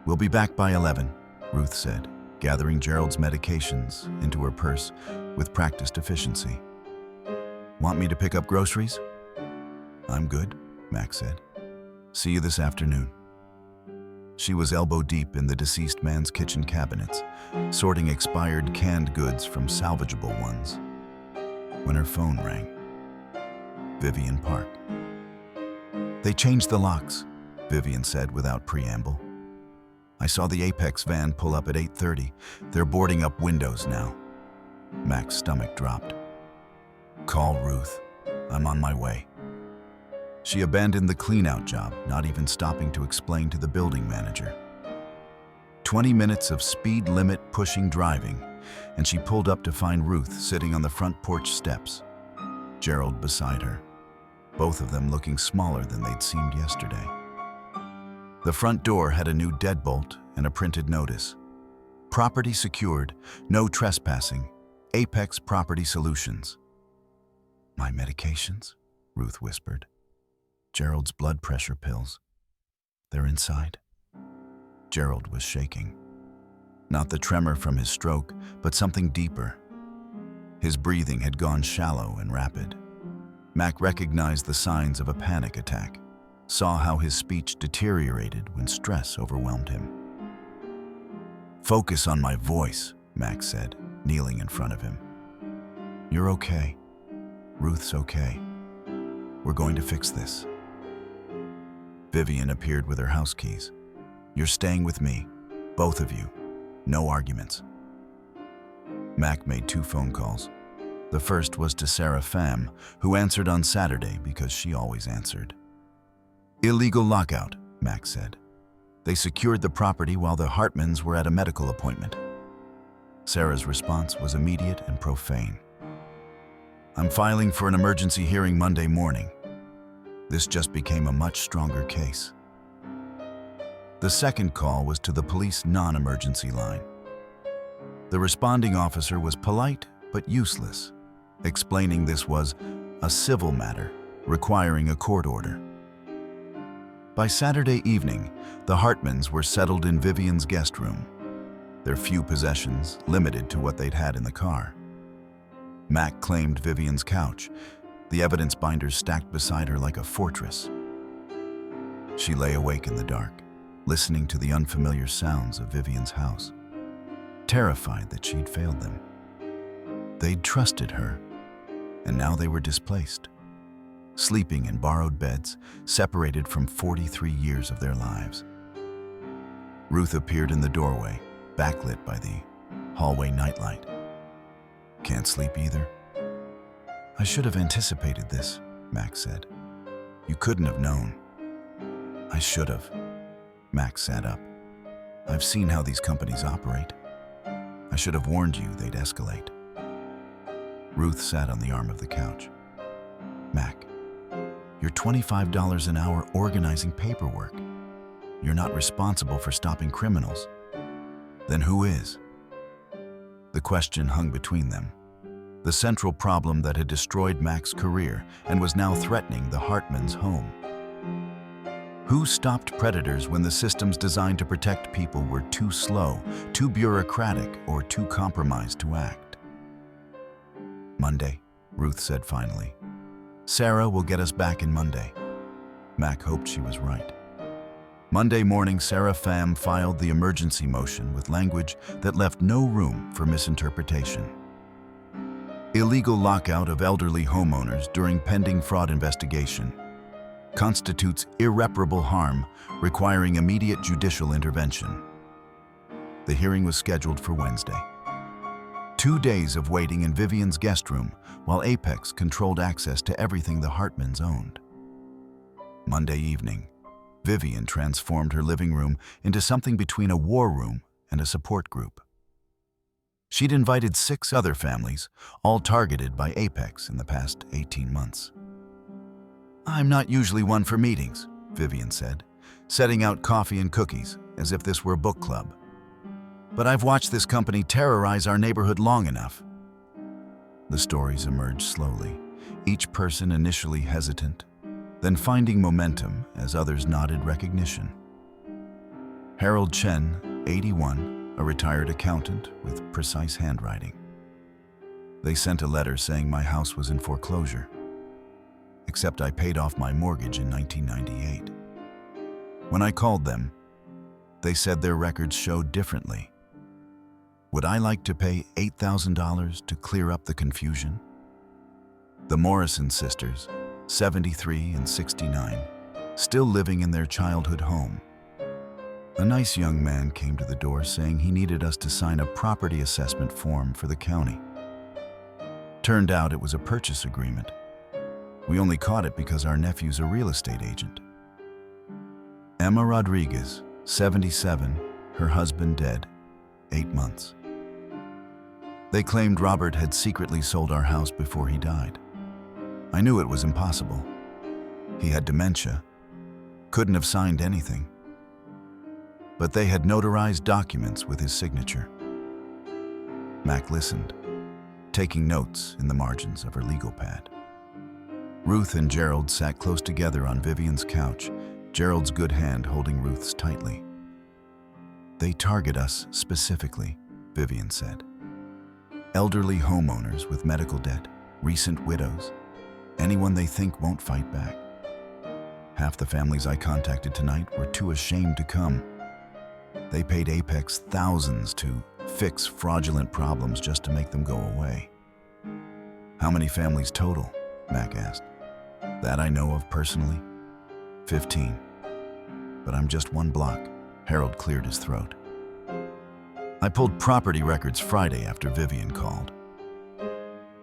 We'll be back by 11, Ruth said, gathering Gerald's medications into her purse with practiced efficiency. Want me to pick up groceries? I'm good, Mac said. See you this afternoon. She was elbow-deep in the deceased man's kitchen cabinets, sorting expired canned goods from salvageable ones, when her phone rang. Vivian Park. They changed the locks, Vivian said without preamble. I saw the Apex van pull up at 8:30. They're boarding up windows now. Mac's stomach dropped. Call Ruth. I'm on my way. She abandoned the clean-out job, not even stopping to explain to the building manager. 20 minutes of speed limit pushing driving, and she pulled up to find Ruth sitting on the front porch steps, Gerald beside her, both of them looking smaller than they'd seemed yesterday. The front door had a new deadbolt and a printed notice. Property secured, no trespassing, Apex Property Solutions. My medications? Ruth whispered. Gerald's blood pressure pills. They're inside. Gerald was shaking. Not the tremor from his stroke, but something deeper. His breathing had gone shallow and rapid. Mac recognized the signs of a panic attack, saw how his speech deteriorated when stress overwhelmed him. Focus on my voice, Mac said, kneeling in front of him. You're okay. Ruth's okay. We're going to fix this. Vivian appeared with her house keys. You're staying with me, both of you. No arguments. Mac made 2 phone calls. The first was to Sarah Pham, who answered on Saturday because she always answered. Illegal lockout, Mac said. They secured the property while the Hartmans were at a medical appointment. Sarah's response was immediate and profane. I'm filing for an emergency hearing Monday morning. This just became a much stronger case. The second call was to the police non-emergency line. The responding officer was polite but useless, explaining this was a civil matter requiring a court order. By Saturday evening, the Hartmans were settled in Vivian's guest room, their few possessions limited to what they'd had in the car. Mac claimed Vivian's couch, the evidence binders stacked beside her like a fortress. She lay awake in the dark, listening to the unfamiliar sounds of Vivian's house, terrified that she'd failed them. They'd trusted her, and now they were displaced, sleeping in borrowed beds, separated from 43 years of their lives. Ruth appeared in the doorway, backlit by the hallway nightlight. Can't sleep either? I should have anticipated this, Mac said. You couldn't have known. I should have. Mac sat up. I've seen how these companies operate. I should have warned you they'd escalate. Ruth sat on the arm of the couch. Mac, you're $25 an hour organizing paperwork. You're not responsible for stopping criminals. Then who is? The question hung between them. The central problem that had destroyed Mac's career and was now threatening the Hartmans' home. Who stopped predators when the systems designed to protect people were too slow, too bureaucratic, or too compromised to act? Monday, Ruth said finally. Sarah will get us back in Monday. Mac hoped she was right. Monday morning, Sarah Pham filed the emergency motion with language that left no room for misinterpretation. Illegal lockout of elderly homeowners during pending fraud investigation. constitutes irreparable harm requiring immediate judicial intervention. The hearing was scheduled for Wednesday. 2 days of waiting in Vivian's guest room while Apex controlled access to everything the Hartmans owned. Monday evening, Vivian transformed her living room into something between a war room and a support group. She'd invited 6 other families, all targeted by Apex in the past 18 months. "I'm not usually one for meetings," Vivian said, setting out coffee and cookies as if this were a book club. "But I've watched this company terrorize our neighborhood long enough." The stories emerged slowly, each person initially hesitant, then finding momentum as others nodded recognition. Harold Chen, 81, a retired accountant with precise handwriting. "They sent a letter saying my house was in foreclosure, except I paid off my mortgage in 1998. When I called them, they said their records showed differently. Would I like to pay $8,000 to clear up the confusion?" The Morrison sisters, 73 and 69, still living in their childhood home. A nice young man came to the door saying he needed us to sign a property assessment form for the county. Turned out it was a purchase agreement. We only caught it because our nephew's a real estate agent. Emma Rodriguez, 77, her husband dead, 8 months. They claimed Robert had secretly sold our house before he died. I knew it was impossible. He had dementia, couldn't have signed anything. But they had notarized documents with his signature. Mac listened, taking notes in the margins of her legal pad. Ruth and Gerald sat close together on Vivian's couch, Gerald's good hand holding Ruth's tightly. "They target us specifically," Vivian said. "Elderly homeowners with medical debt, recent widows, anyone they think won't fight back. Half the families I contacted tonight were too ashamed to come. They paid Apex thousands to fix fraudulent problems just to make them go away." "How many families total?" Mac asked. "That I know of personally, 15. But I'm just one block." Harold cleared his throat. "I pulled property records Friday after Vivian called.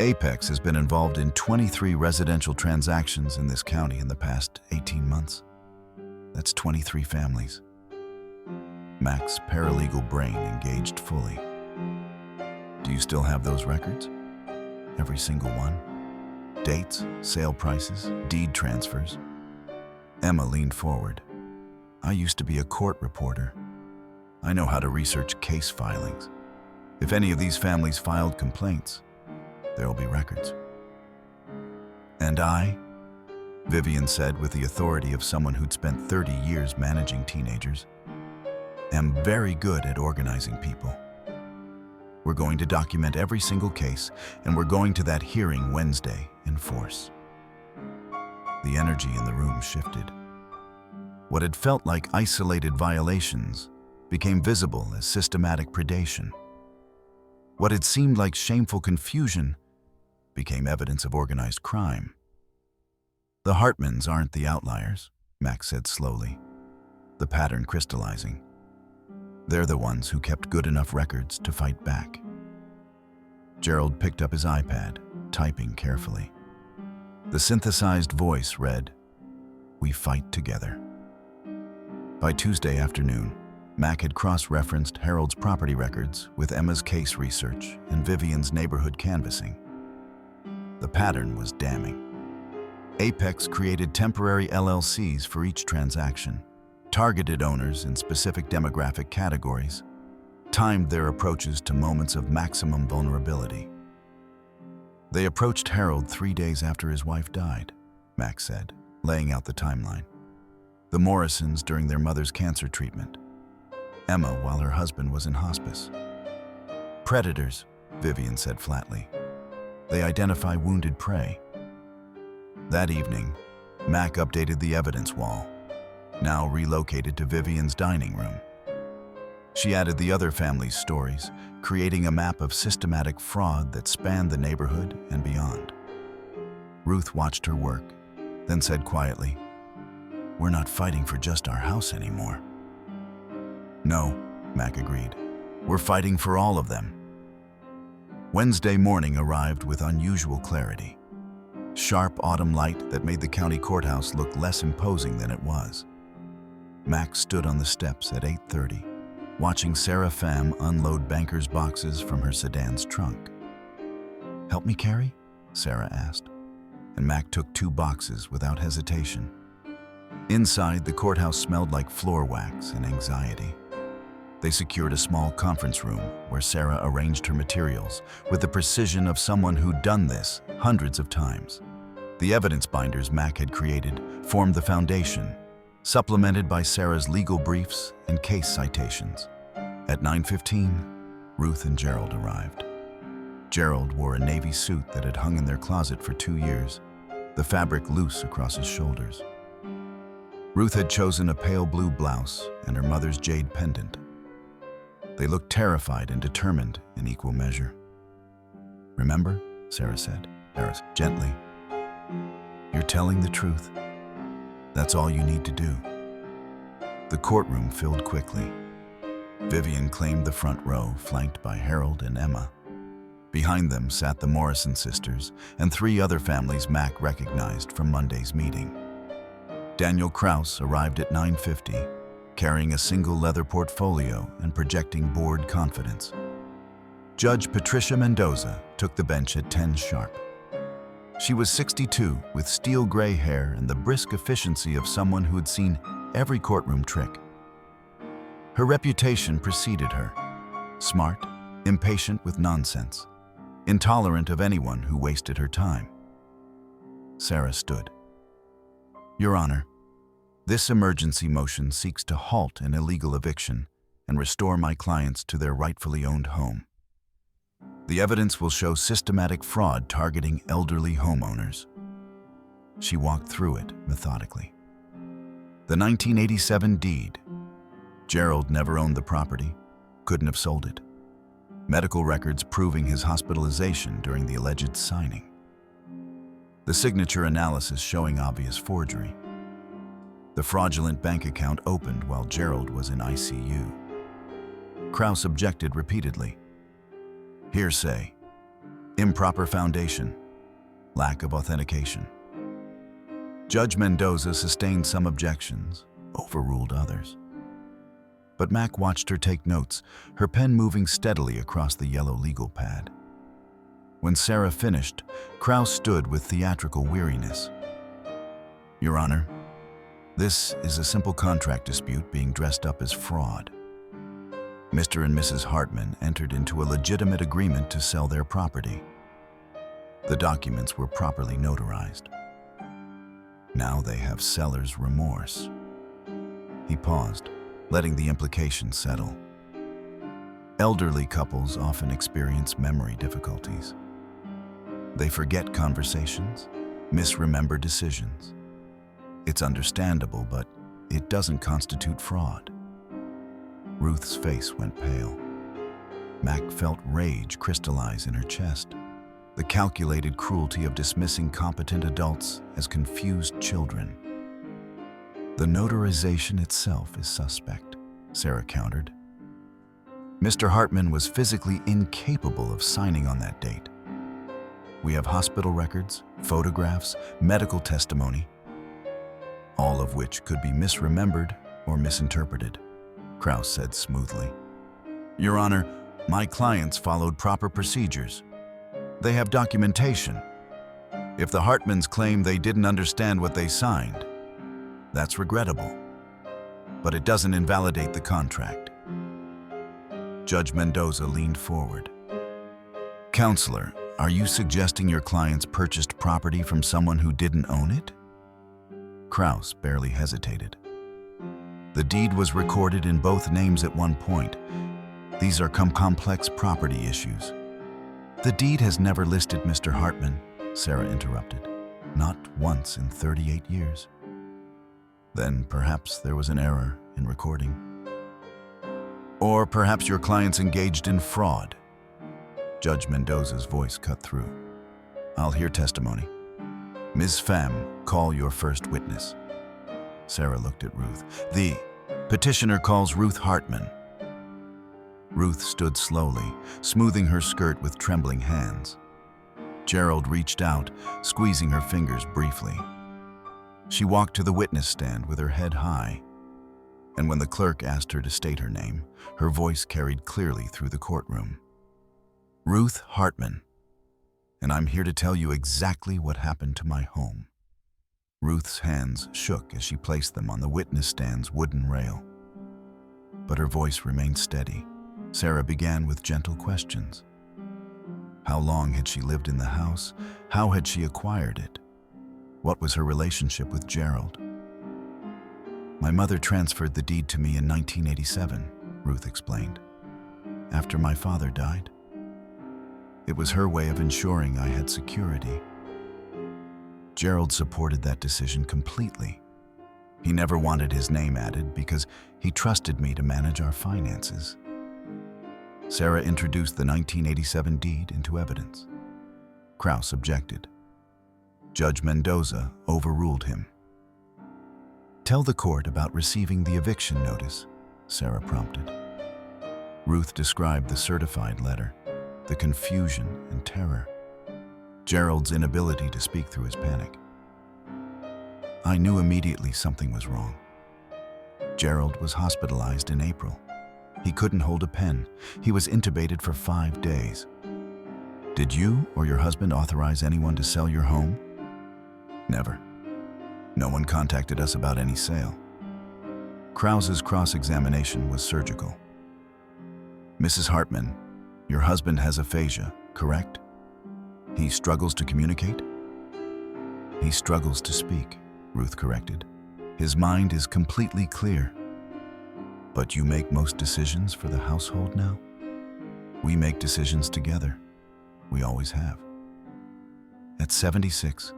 Apex has been involved in 23 residential transactions in this county in the past 18 months. That's 23 families." Mac's paralegal brain engaged fully. "Do you still have those records? Every single one? Dates, sale prices, deed transfers?" Emma leaned forward. "I used to be a court reporter. I know how to research case filings. If any of these families filed complaints, there will be records." "And I," Vivian said with the authority of someone who'd spent 30 years managing teenagers, "am very good at organizing people. We're going to document every single case, and we're going to that hearing Wednesday in force." The energy in the room shifted. What had felt like isolated violations became visible as systematic predation. What had seemed like shameful confusion became evidence of organized crime. "The Hartmans aren't the outliers," Mac said slowly, the pattern crystallizing. "They're the ones who kept good enough records to fight back." Gerald picked up his iPad, typing carefully. The synthesized voice read, "We fight together." By Tuesday afternoon, Mac had cross-referenced Harold's property records with Emma's case research and Vivian's neighborhood canvassing. The pattern was damning. Apex created temporary LLCs for each transaction, targeted owners in specific demographic categories, timed their approaches to moments of maximum vulnerability. "They approached Harold 3 days after his wife died," Mac said, laying out the timeline. "The Morrisons during their mother's cancer treatment. Emma while her husband was in hospice." "Predators," Vivian said flatly. "They identify wounded prey." That evening, Mac updated the evidence wall, now relocated to Vivian's dining room. She added the other family's stories, creating a map of systematic fraud that spanned the neighborhood and beyond. Ruth watched her work, then said quietly, we're not fighting for just our house anymore. No, Mac agreed. We're fighting for all of them. Wednesday morning arrived with unusual clarity. Sharp autumn light that made the county courthouse look less imposing than it was. Mac stood on the steps at 8:30, watching Sarah Pham unload bankers' boxes from her sedan's trunk. "Help me carry?" Sarah asked, and Mac took 2 boxes without hesitation. Inside, the courthouse smelled like floor wax and anxiety. They secured a small conference room where Sarah arranged her materials with the precision of someone who'd done this hundreds of times. The evidence binders Mac had created formed the foundation, supplemented by Sarah's legal briefs and case citations. At 9:15, Ruth and Gerald arrived. Gerald wore a navy suit that had hung in their closet for 2 years, the fabric loose across his shoulders. Ruth had chosen a pale blue blouse and her mother's jade pendant. They looked terrified and determined in equal measure. "Remember," Sarah said, gently, "you're telling the truth. That's all you need to do." The courtroom filled quickly. Vivian claimed the front row, flanked by Harold and Emma. Behind them sat the Morrison sisters and 3 other families Mac recognized from Monday's meeting. Daniel Kraus arrived at 9:50, carrying a single leather portfolio and projecting bored confidence. Judge Patricia Mendoza took the bench at 10 sharp. She was 62, with steel gray hair and the brisk efficiency of someone who had seen every courtroom trick. Her reputation preceded her: smart, impatient with nonsense, intolerant of anyone who wasted her time. Sarah stood. "Your Honor, this emergency motion seeks to halt an illegal eviction and restore my clients to their rightfully owned home. The evidence will show systematic fraud targeting elderly homeowners." She walked through it methodically. The 1987 deed. Gerald never owned the property, couldn't have sold it. Medical records proving his hospitalization during the alleged signing. The signature analysis showing obvious forgery. The fraudulent bank account opened while Gerald was in ICU. Kraus objected repeatedly. Hearsay, improper foundation, lack of authentication. Judge Mendoza sustained some objections, overruled others. But Mac watched her take notes, her pen moving steadily across the yellow legal pad. When Sarah finished, Kraus stood with theatrical weariness. "Your Honor, this is a simple contract dispute being dressed up as fraud. Mr. and Mrs. Hartman entered into a legitimate agreement to sell their property. The documents were properly notarized. Now they have seller's remorse." He paused, letting the implication settle. Elderly couples often experience memory difficulties. They forget conversations, misremember decisions. It's understandable, but it doesn't constitute fraud. Ruth's face went pale. Mac felt rage crystallize in her chest, the calculated cruelty of dismissing competent adults as confused children. "The notarization itself is suspect," Sarah countered. "Mr. Hartman was physically incapable of signing on that date. We have hospital records, photographs, medical testimony, all of which could be misremembered or misinterpreted," Kraus said smoothly. "Your Honor, my clients followed proper procedures. They have documentation. If the Hartmans claim they didn't understand what they signed, that's regrettable. But it doesn't invalidate the contract." Judge Mendoza leaned forward. "Counselor, are you suggesting your clients purchased property from someone who didn't own it?" Kraus barely hesitated. "The deed was recorded in both names at one point. These are complex property issues." "The deed has never listed Mr. Hartman," Sarah interrupted. "Not once in 38 years. Then perhaps there was an error in recording. Or perhaps your clients engaged in fraud." Judge Mendoza's voice cut through. "I'll hear testimony. Ms. Pham, call your first witness." Sarah looked at Ruth. The petitioner calls Ruth Hartman. Ruth stood slowly, smoothing her skirt with trembling hands. Gerald reached out, squeezing her fingers briefly. She walked to the witness stand with her head high, and when the clerk asked her to state her name, her voice carried clearly through the courtroom. Ruth Hartman, and I'm here to tell you exactly what happened to my home. Ruth's hands shook as she placed them on the witness stand's wooden rail. But her voice remained steady. Sarah began with gentle questions. How long had she lived in the house? How had she acquired it? What was her relationship with Gerald? My mother transferred the deed to me in 1987, Ruth explained, after my father died. It was her way of ensuring I had security. Gerald supported that decision completely. He never wanted his name added because he trusted me to manage our finances. Sarah introduced the 1987 deed into evidence. Kraus objected. Judge Mendoza overruled him. Tell the court about receiving the eviction notice, Sarah prompted. Ruth described the certified letter, the confusion and terror, Gerald's inability to speak through his panic. I knew immediately something was wrong. Gerald was hospitalized in April. He couldn't hold a pen. He was intubated for 5 days. Did you or your husband authorize anyone to sell your home? Never. No one contacted us about any sale. Krause's cross-examination was surgical. Mrs. Hartman, your husband has aphasia, correct? He struggles to communicate? He struggles to speak, Ruth corrected. His mind is completely clear. But you make most decisions for the household now? We make decisions together. We always have. At 76,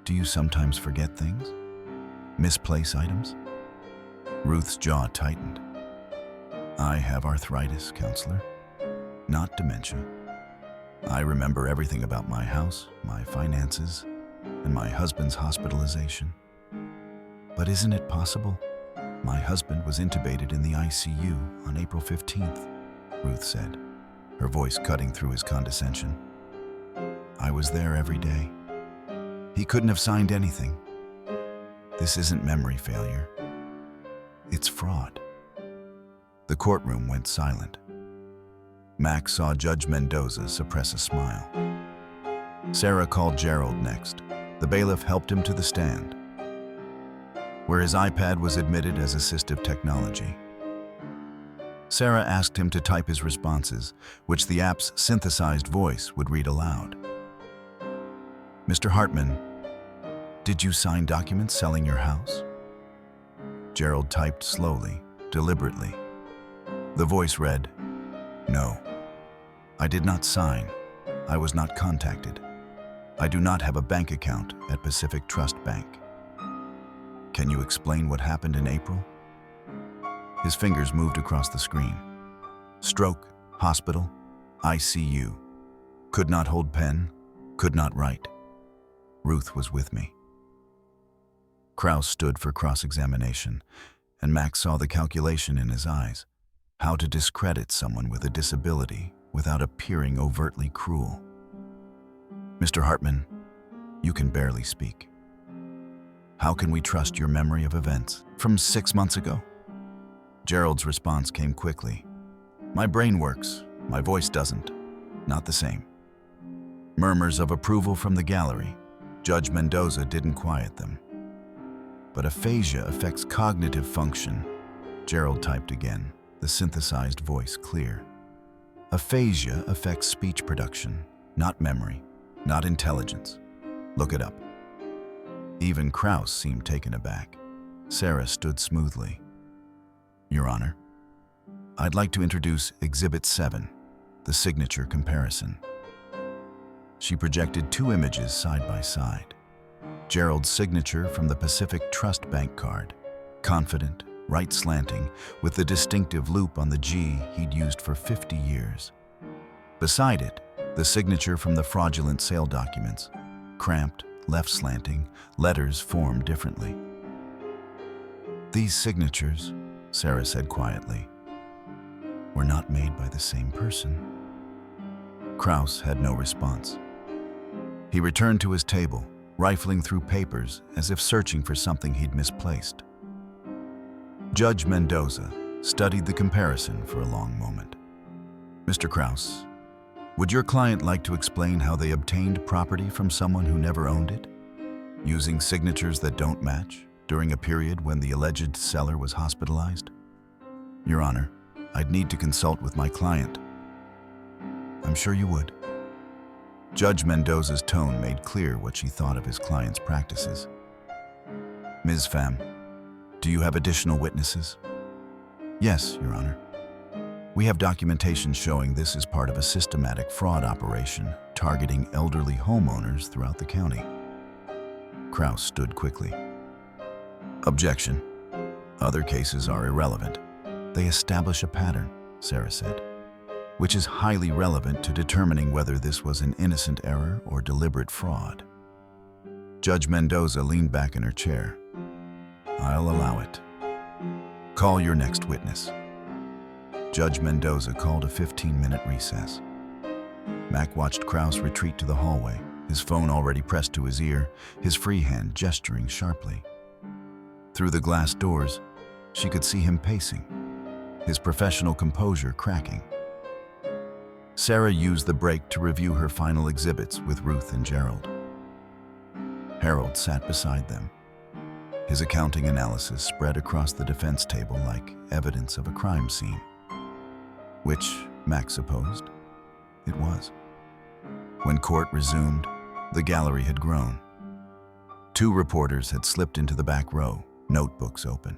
do you sometimes forget things? Misplace items? Ruth's jaw tightened. I have arthritis, counselor, not dementia. I remember everything about my house, my finances, and my husband's hospitalization. But isn't it possible? My husband was intubated in the ICU on April 15th, Ruth said, her voice cutting through his condescension. I was there every day. He couldn't have signed anything. This isn't memory failure. It's fraud. The courtroom went silent. Max saw Judge Mendoza suppress a smile. Sarah called Gerald next. The bailiff helped him to the stand, where his iPad was admitted as assistive technology. Sarah asked him to type his responses, which the app's synthesized voice would read aloud. Mr. Hartman, did you sign documents selling your house? Gerald typed slowly, deliberately. The voice read, No. I did not sign. I was not contacted. I do not have a bank account at Pacific Trust Bank. Can you explain what happened in April? His fingers moved across the screen. Stroke, hospital, ICU. Could not hold pen, could not write. Ruth was with me. Kraus stood for cross-examination, and Max saw the calculation in his eyes. How to discredit someone with a disability without appearing overtly cruel. Mr. Hartman, you can barely speak. How can we trust your memory of events from 6 months ago? Gerald's response came quickly. My brain works, my voice doesn't. Not the same. Murmurs of approval from the gallery. Judge Mendoza didn't quiet them. But aphasia affects cognitive function. Gerald typed again, the synthesized voice clear. Aphasia affects speech production, not memory, not intelligence. Look it up. Even Kraus seemed taken aback. Sarah stood smoothly. Your Honor, I'd like to introduce Exhibit 7, the signature comparison. She projected 2 images side by side. Gerald's signature from the Pacific Trust Bank card, confident, right slanting, with the distinctive loop on the G he'd used for 50 years. Beside it, the signature from the fraudulent sale documents, cramped, left slanting, letters formed differently. These signatures, Sarah said quietly, were not made by the same person. Kraus had no response. He returned to his table, rifling through papers as if searching for something he'd misplaced. Judge Mendoza studied the comparison for a long moment. Mr. Kraus, would your client like to explain how they obtained property from someone who never owned it, using signatures that don't match during a period when the alleged seller was hospitalized? Your Honor, I'd need to consult with my client. I'm sure you would. Judge Mendoza's tone made clear what she thought of his client's practices. Ms. Pham, do you have additional witnesses? Yes, Your Honor. We have documentation showing this is part of a systematic fraud operation targeting elderly homeowners throughout the county. Kraus stood quickly. Objection. Other cases are irrelevant. They establish a pattern, Sarah said, which is highly relevant to determining whether this was an innocent error or deliberate fraud. Judge Mendoza leaned back in her chair. I'll allow it. Call your next witness. Judge Mendoza called a 15-minute recess. Mac watched Kraus retreat to the hallway, his phone already pressed to his ear, his free hand gesturing sharply. Through the glass doors, she could see him pacing, his professional composure cracking. Sarah used the break to review her final exhibits with Ruth and Gerald. Harold sat beside them. His accounting analysis spread across the defense table like evidence of a crime scene. Which, Mac supposed, it was. When court resumed, the gallery had grown. 2 reporters had slipped into the back row, notebooks open.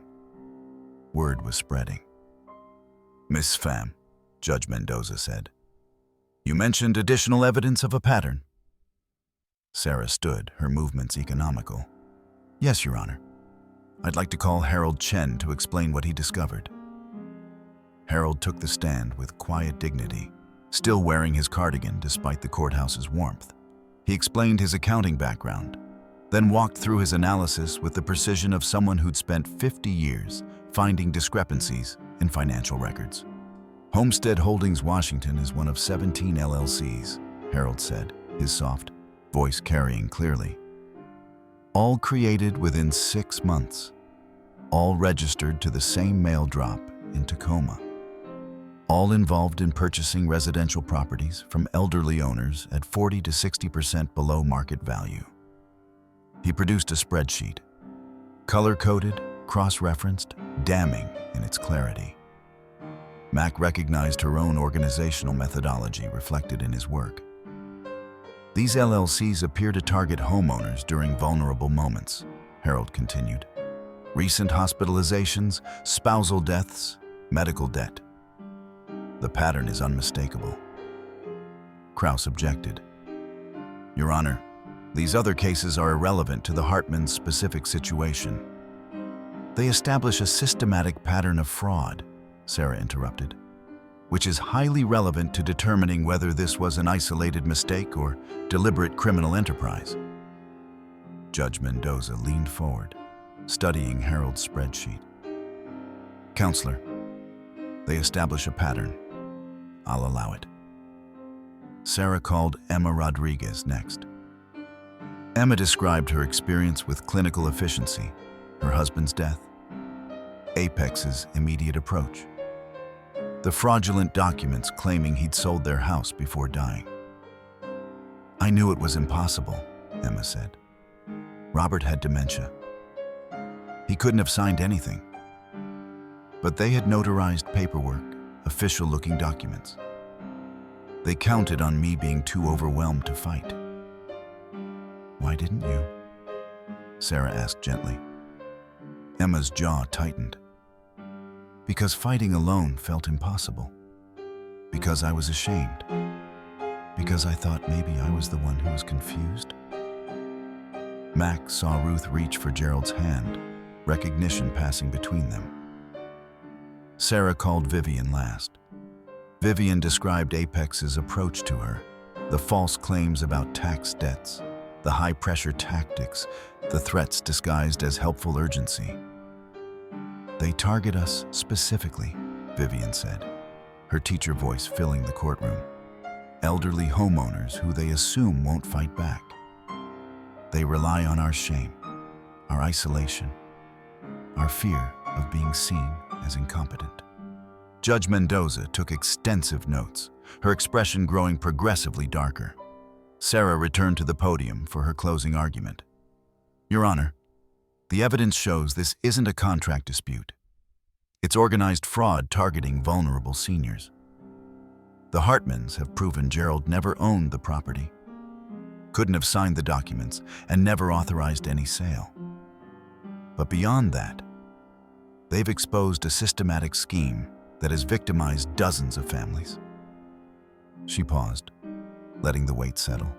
Word was spreading. Miss Pham, Judge Mendoza said, you mentioned additional evidence of a pattern. Sarah stood, her movements economical. Yes, Your Honor. I'd like to call Harold Chen to explain what he discovered. Harold took the stand with quiet dignity, still wearing his cardigan despite the courthouse's warmth. He explained his accounting background, then walked through his analysis with the precision of someone who'd spent 50 years finding discrepancies in financial records. Homestead Holdings Washington is one of 17 LLCs, Harold said, his soft voice carrying clearly. All created within 6 months, all registered to the same mail drop in Tacoma, all involved in purchasing residential properties from elderly owners at 40 to 60% below market value. He produced a spreadsheet, color-coded, cross-referenced, damning in its clarity. Mac recognized her own organizational methodology reflected in his work. These LLCs appear to target homeowners during vulnerable moments, Harold continued. Recent hospitalizations, spousal deaths, medical debt. The pattern is unmistakable. Kraus objected. Your Honor, these other cases are irrelevant to the Hartman's specific situation. They establish a systematic pattern of fraud, Sarah interrupted, which is highly relevant to determining whether this was an isolated mistake or deliberate criminal enterprise. Judge Mendoza leaned forward, studying Harold's spreadsheet. Counselor, they establish a pattern. I'll allow it. Sarah called Emma Rodriguez next. Emma described her experience with clinical efficiency, her husband's death, Apex's immediate approach, the fraudulent documents claiming he'd sold their house before dying. I knew it was impossible, Emma said. Robert had dementia. He couldn't have signed anything. But they had notarized paperwork, official-looking documents. They counted on me being too overwhelmed to fight. Why didn't you? Sarah asked gently. Emma's jaw tightened. Because fighting alone felt impossible. Because I was ashamed. Because I thought maybe I was the one who was confused. Mac saw Ruth reach for Gerald's hand, recognition passing between them. Sarah called Vivian last. Vivian described Apex's approach to her, the false claims about tax debts, the high-pressure tactics, the threats disguised as helpful urgency. They target us specifically, Vivian said, her teacher voice filling the courtroom. Elderly homeowners who they assume won't fight back. They rely on our shame, our isolation, our fear of being seen as incompetent. Judge Mendoza took extensive notes, her expression growing progressively darker. Sarah returned to the podium for her closing argument. Your Honor, the evidence shows this isn't a contract dispute. It's organized fraud targeting vulnerable seniors. The Hartmans have proven Gerald never owned the property, couldn't have signed the documents, and never authorized any sale. But beyond that, they've exposed a systematic scheme that has victimized dozens of families. She paused, letting the weight settle.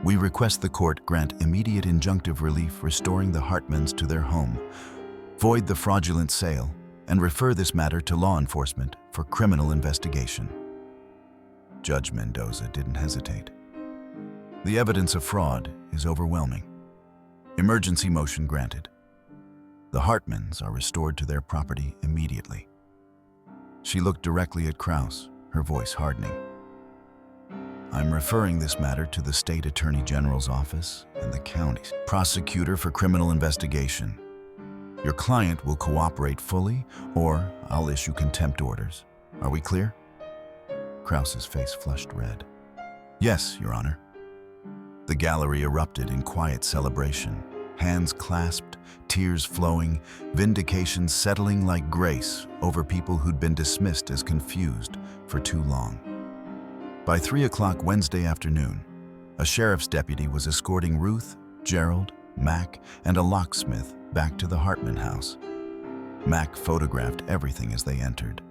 We request the court grant immediate injunctive relief restoring the Hartmans to their home, void the fraudulent sale, and refer this matter to law enforcement for criminal investigation. Judge Mendoza didn't hesitate. The evidence of fraud is overwhelming. Emergency motion granted. The Hartmans are restored to their property immediately. She looked directly at Krause, her voice hardening. I'm referring this matter to the State Attorney General's office and the county's prosecutor for criminal investigation. Your client will cooperate fully, or I'll issue contempt orders. Are we clear? Krause's face flushed red. Yes, Your Honor. The gallery erupted in quiet celebration, hands clasped, tears flowing, vindication settling like grace over people who'd been dismissed as confused for too long. By 3 o'clock Wednesday afternoon, a sheriff's deputy was escorting Ruth, Gerald, Mac, and a locksmith back to the Hartman house. Mac photographed everything as they entered.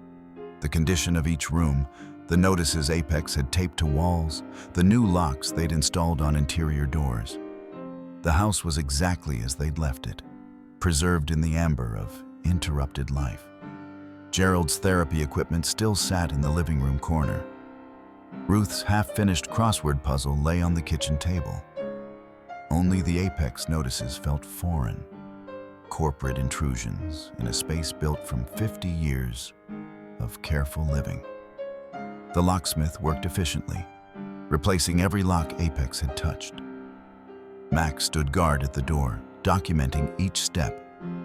The condition of each room, the notices Apex had taped to walls, the new locks they'd installed on interior doors. The house was exactly as they'd left it, preserved in the amber of interrupted life. Gerald's therapy equipment still sat in the living room corner. Ruth's half-finished crossword puzzle lay on the kitchen table. Only the Apex notices felt foreign. Corporate intrusions in a space built from 50 years of careful living. The locksmith worked efficiently, replacing every lock Apex had touched. Max stood guard at the door, documenting each step,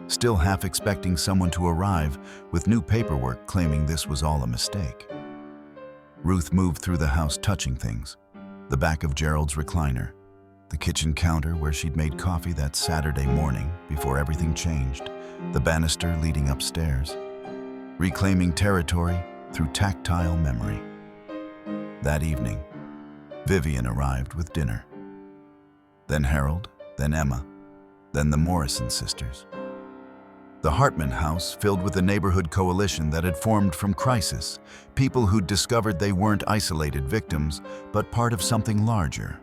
still half expecting someone to arrive with new paperwork claiming this was all a mistake. Ruth moved through the house touching things, the back of Gerald's recliner, the kitchen counter where she'd made coffee that Saturday morning before everything changed, the banister leading upstairs, reclaiming territory through tactile memory. That evening, Vivian arrived with dinner. Then Harold, then Emma, then the Morrison sisters. The Hartman house filled with a neighborhood coalition that had formed from crisis, people who'd discovered they weren't isolated victims, but part of something larger.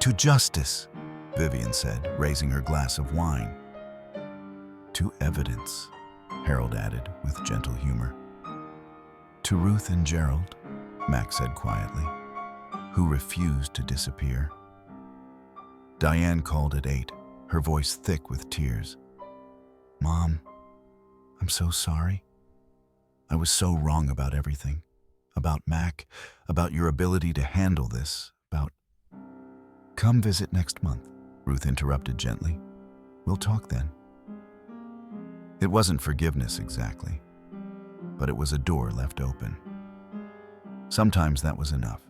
To justice, Vivian said, raising her glass of wine. To evidence, Harold added with gentle humor. To Ruth and Gerald, Max said quietly, who refused to disappear. Diane called at 8, her voice thick with tears. Mom, I'm so sorry. I was so wrong about everything. About Mac, about your ability to handle this, about... Come visit next month, Ruth interrupted gently. We'll talk then. It wasn't forgiveness exactly, but it was a door left open. Sometimes that was enough.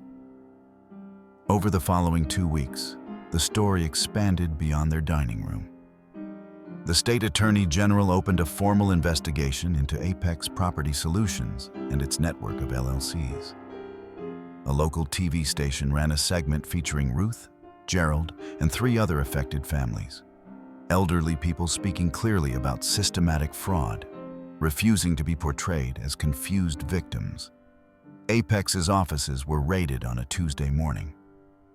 Over the following 2 weeks, the story expanded beyond their dining room. The State Attorney General opened a formal investigation into Apex Property Solutions and its network of LLCs. A local TV station ran a segment featuring Ruth, Gerald, and 3 other affected families. Elderly people speaking clearly about systematic fraud, refusing to be portrayed as confused victims. Apex's offices were raided on a Tuesday morning.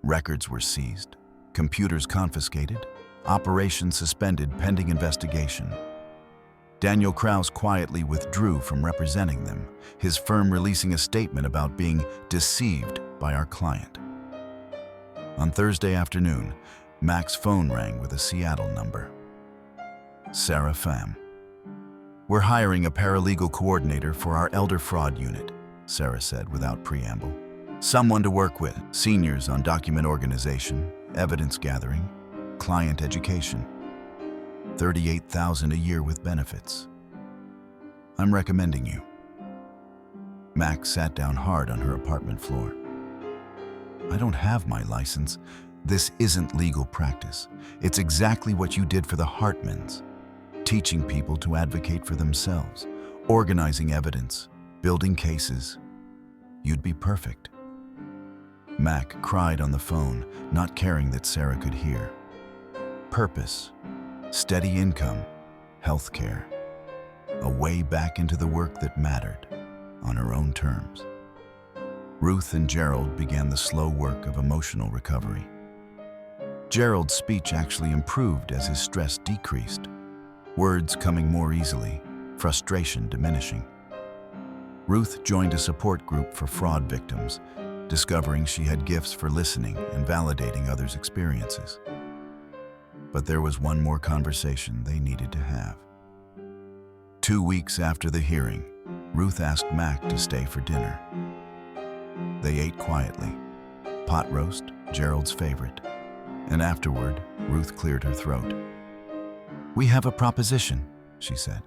Records were seized, computers confiscated, operations suspended pending investigation. Daniel Krause quietly withdrew from representing them, his firm releasing a statement about being deceived by our client. On Thursday afternoon, Mac's phone rang with a Seattle number. Sarah Pham. "We're hiring a paralegal coordinator for our elder fraud unit," Sarah said without preamble. "Someone to work with, seniors on document organization, evidence gathering, client education. $38,000 a year with benefits. I'm recommending you." Mac sat down hard on her apartment floor. "I don't have my license. This isn't legal practice. It's exactly what you did for the Hartmans. Teaching people to advocate for themselves, organizing evidence, building cases. You'd be perfect." Mac cried on the phone, not caring that Sarah could hear. Purpose, steady income, health care. A way back into the work that mattered, on her own terms. Ruth and Gerald began the slow work of emotional recovery. Gerald's speech actually improved as his stress decreased, words coming more easily, frustration diminishing. Ruth joined a support group for fraud victims, discovering she had gifts for listening and validating others' experiences. But there was one more conversation they needed to have. 2 weeks after the hearing, Ruth asked Mac to stay for dinner. They ate quietly, pot roast, Gerald's favorite, and afterward, Ruth cleared her throat. "We have a proposition," she said.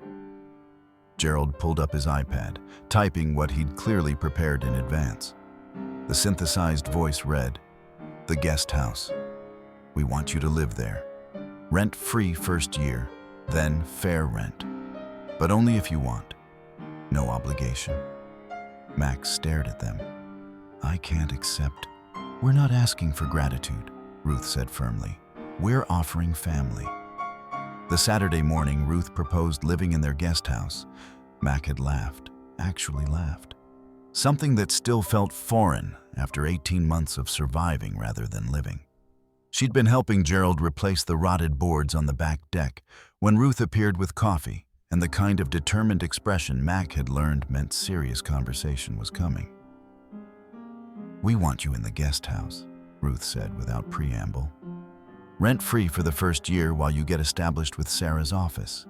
Gerald pulled up his iPad, typing what he'd clearly prepared in advance. The synthesized voice read, "The guest house. We want you to live there. Rent-free first year, then fair rent. But only if you want. No obligation." Max stared at them. "I can't accept." "We're not asking for gratitude," Ruth said firmly. "We're offering family." The Saturday morning, Ruth proposed living in their guest house. Mac had laughed, actually laughed. Something that still felt foreign after 18 months of surviving rather than living. She'd been helping Gerald replace the rotted boards on the back deck when Ruth appeared with coffee and the kind of determined expression Mac had learned meant serious conversation was coming. "We want you in the guest house," Ruth said without preamble. "Rent-free for the first year while you get established with Sarah's office.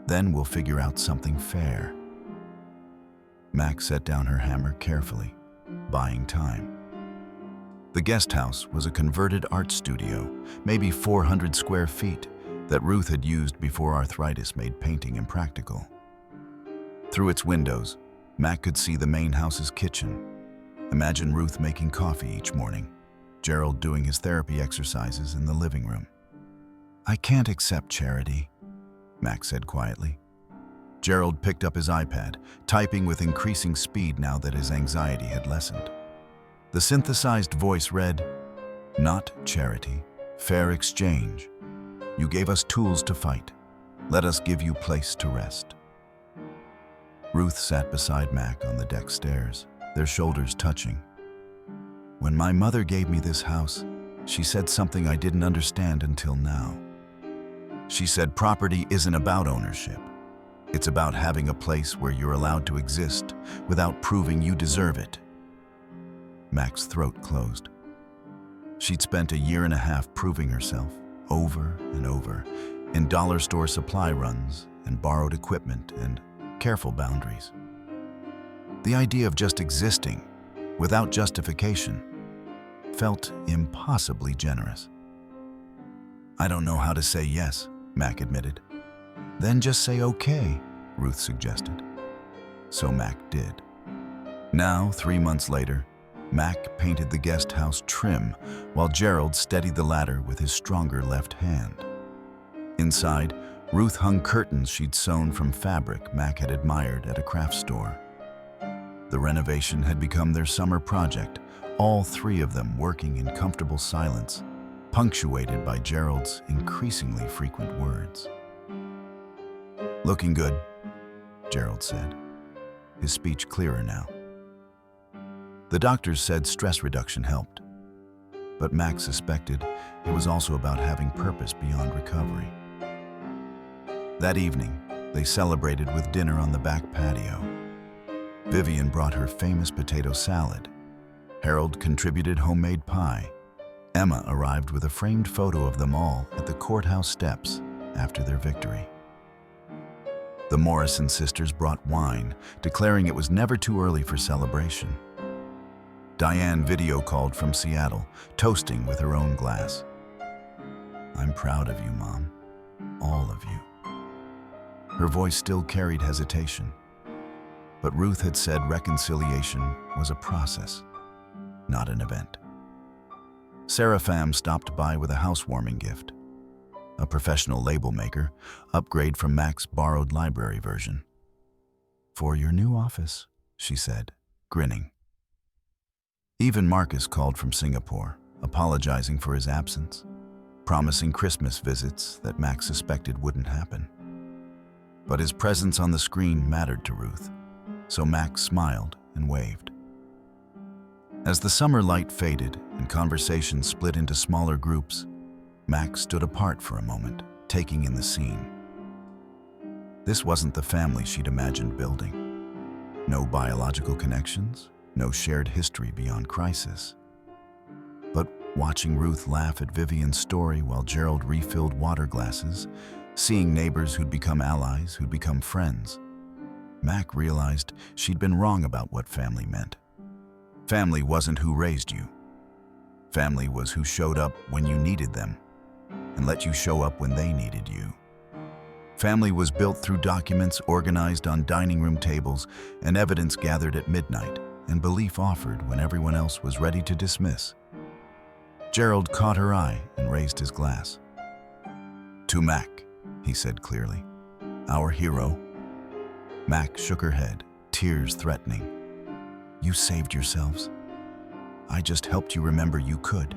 Then we'll figure out something fair." Mac set down her hammer carefully, buying time. The guest house was a converted art studio, maybe 400 square feet, that Ruth had used before arthritis made painting impractical. Through its windows, Mac could see the main house's kitchen. Imagine Ruth making coffee each morning, Gerald doing his therapy exercises in the living room. "I can't accept charity," Mac said quietly. Gerald picked up his iPad, typing with increasing speed now that his anxiety had lessened. The synthesized voice read, "Not charity, fair exchange. You gave us tools to fight. Let us give you place to rest." Ruth sat beside Mac on the deck stairs, their shoulders touching. "When my mother gave me this house, she said something I didn't understand until now. She said property isn't about ownership. It's about having a place where you're allowed to exist without proving you deserve it." Mac's throat closed. She'd spent a year and a half proving herself, over and over, in dollar store supply runs and borrowed equipment and careful boundaries. The idea of just existing, without justification, felt impossibly generous. "I don't know how to say yes," Mac admitted. "Then just say okay," Ruth suggested. So Mac did. Now, 3 months later, Mac painted the guest house trim while Gerald steadied the ladder with his stronger left hand. Inside, Ruth hung curtains she'd sewn from fabric Mac had admired at a craft store. The renovation had become their summer project, all three of them working in comfortable silence, punctuated by Gerald's increasingly frequent words. "Looking good," Gerald said, his speech clearer now. The doctors said stress reduction helped, but Mac suspected it was also about having purpose beyond recovery. That evening, they celebrated with dinner on the back patio. Vivian brought her famous potato salad. Harold contributed homemade pie. Emma arrived with a framed photo of them all at the courthouse steps after their victory. The Morrison sisters brought wine, declaring it was never too early for celebration. Diane video called from Seattle, toasting with her own glass. "I'm proud of you, Mom. All of you." Her voice still carried hesitation. But Ruth had said reconciliation was a process, not an event. Sarah Pham stopped by with a housewarming gift. A professional label maker, upgrade from Mac's borrowed library version. "For your new office," she said, grinning. Even Marcus called from Singapore, apologizing for his absence, promising Christmas visits that Mac suspected wouldn't happen. But his presence on the screen mattered to Ruth, so Mac smiled and waved. As the summer light faded and conversation split into smaller groups, Mac stood apart for a moment, taking in the scene. This wasn't the family she'd imagined building. No biological connections, no shared history beyond crisis. But watching Ruth laugh at Vivian's story while Gerald refilled water glasses, seeing neighbors who'd become allies, who'd become friends, Mac realized she'd been wrong about what family meant. Family wasn't who raised you. Family was who showed up when you needed them and let you show up when they needed you. Family was built through documents organized on dining room tables and evidence gathered at midnight and belief offered when everyone else was ready to dismiss. Gerald caught her eye and raised his glass. "To Mac," he said clearly, "our hero." Mac shook her head, tears threatening. "You saved yourselves. I just helped you remember you could."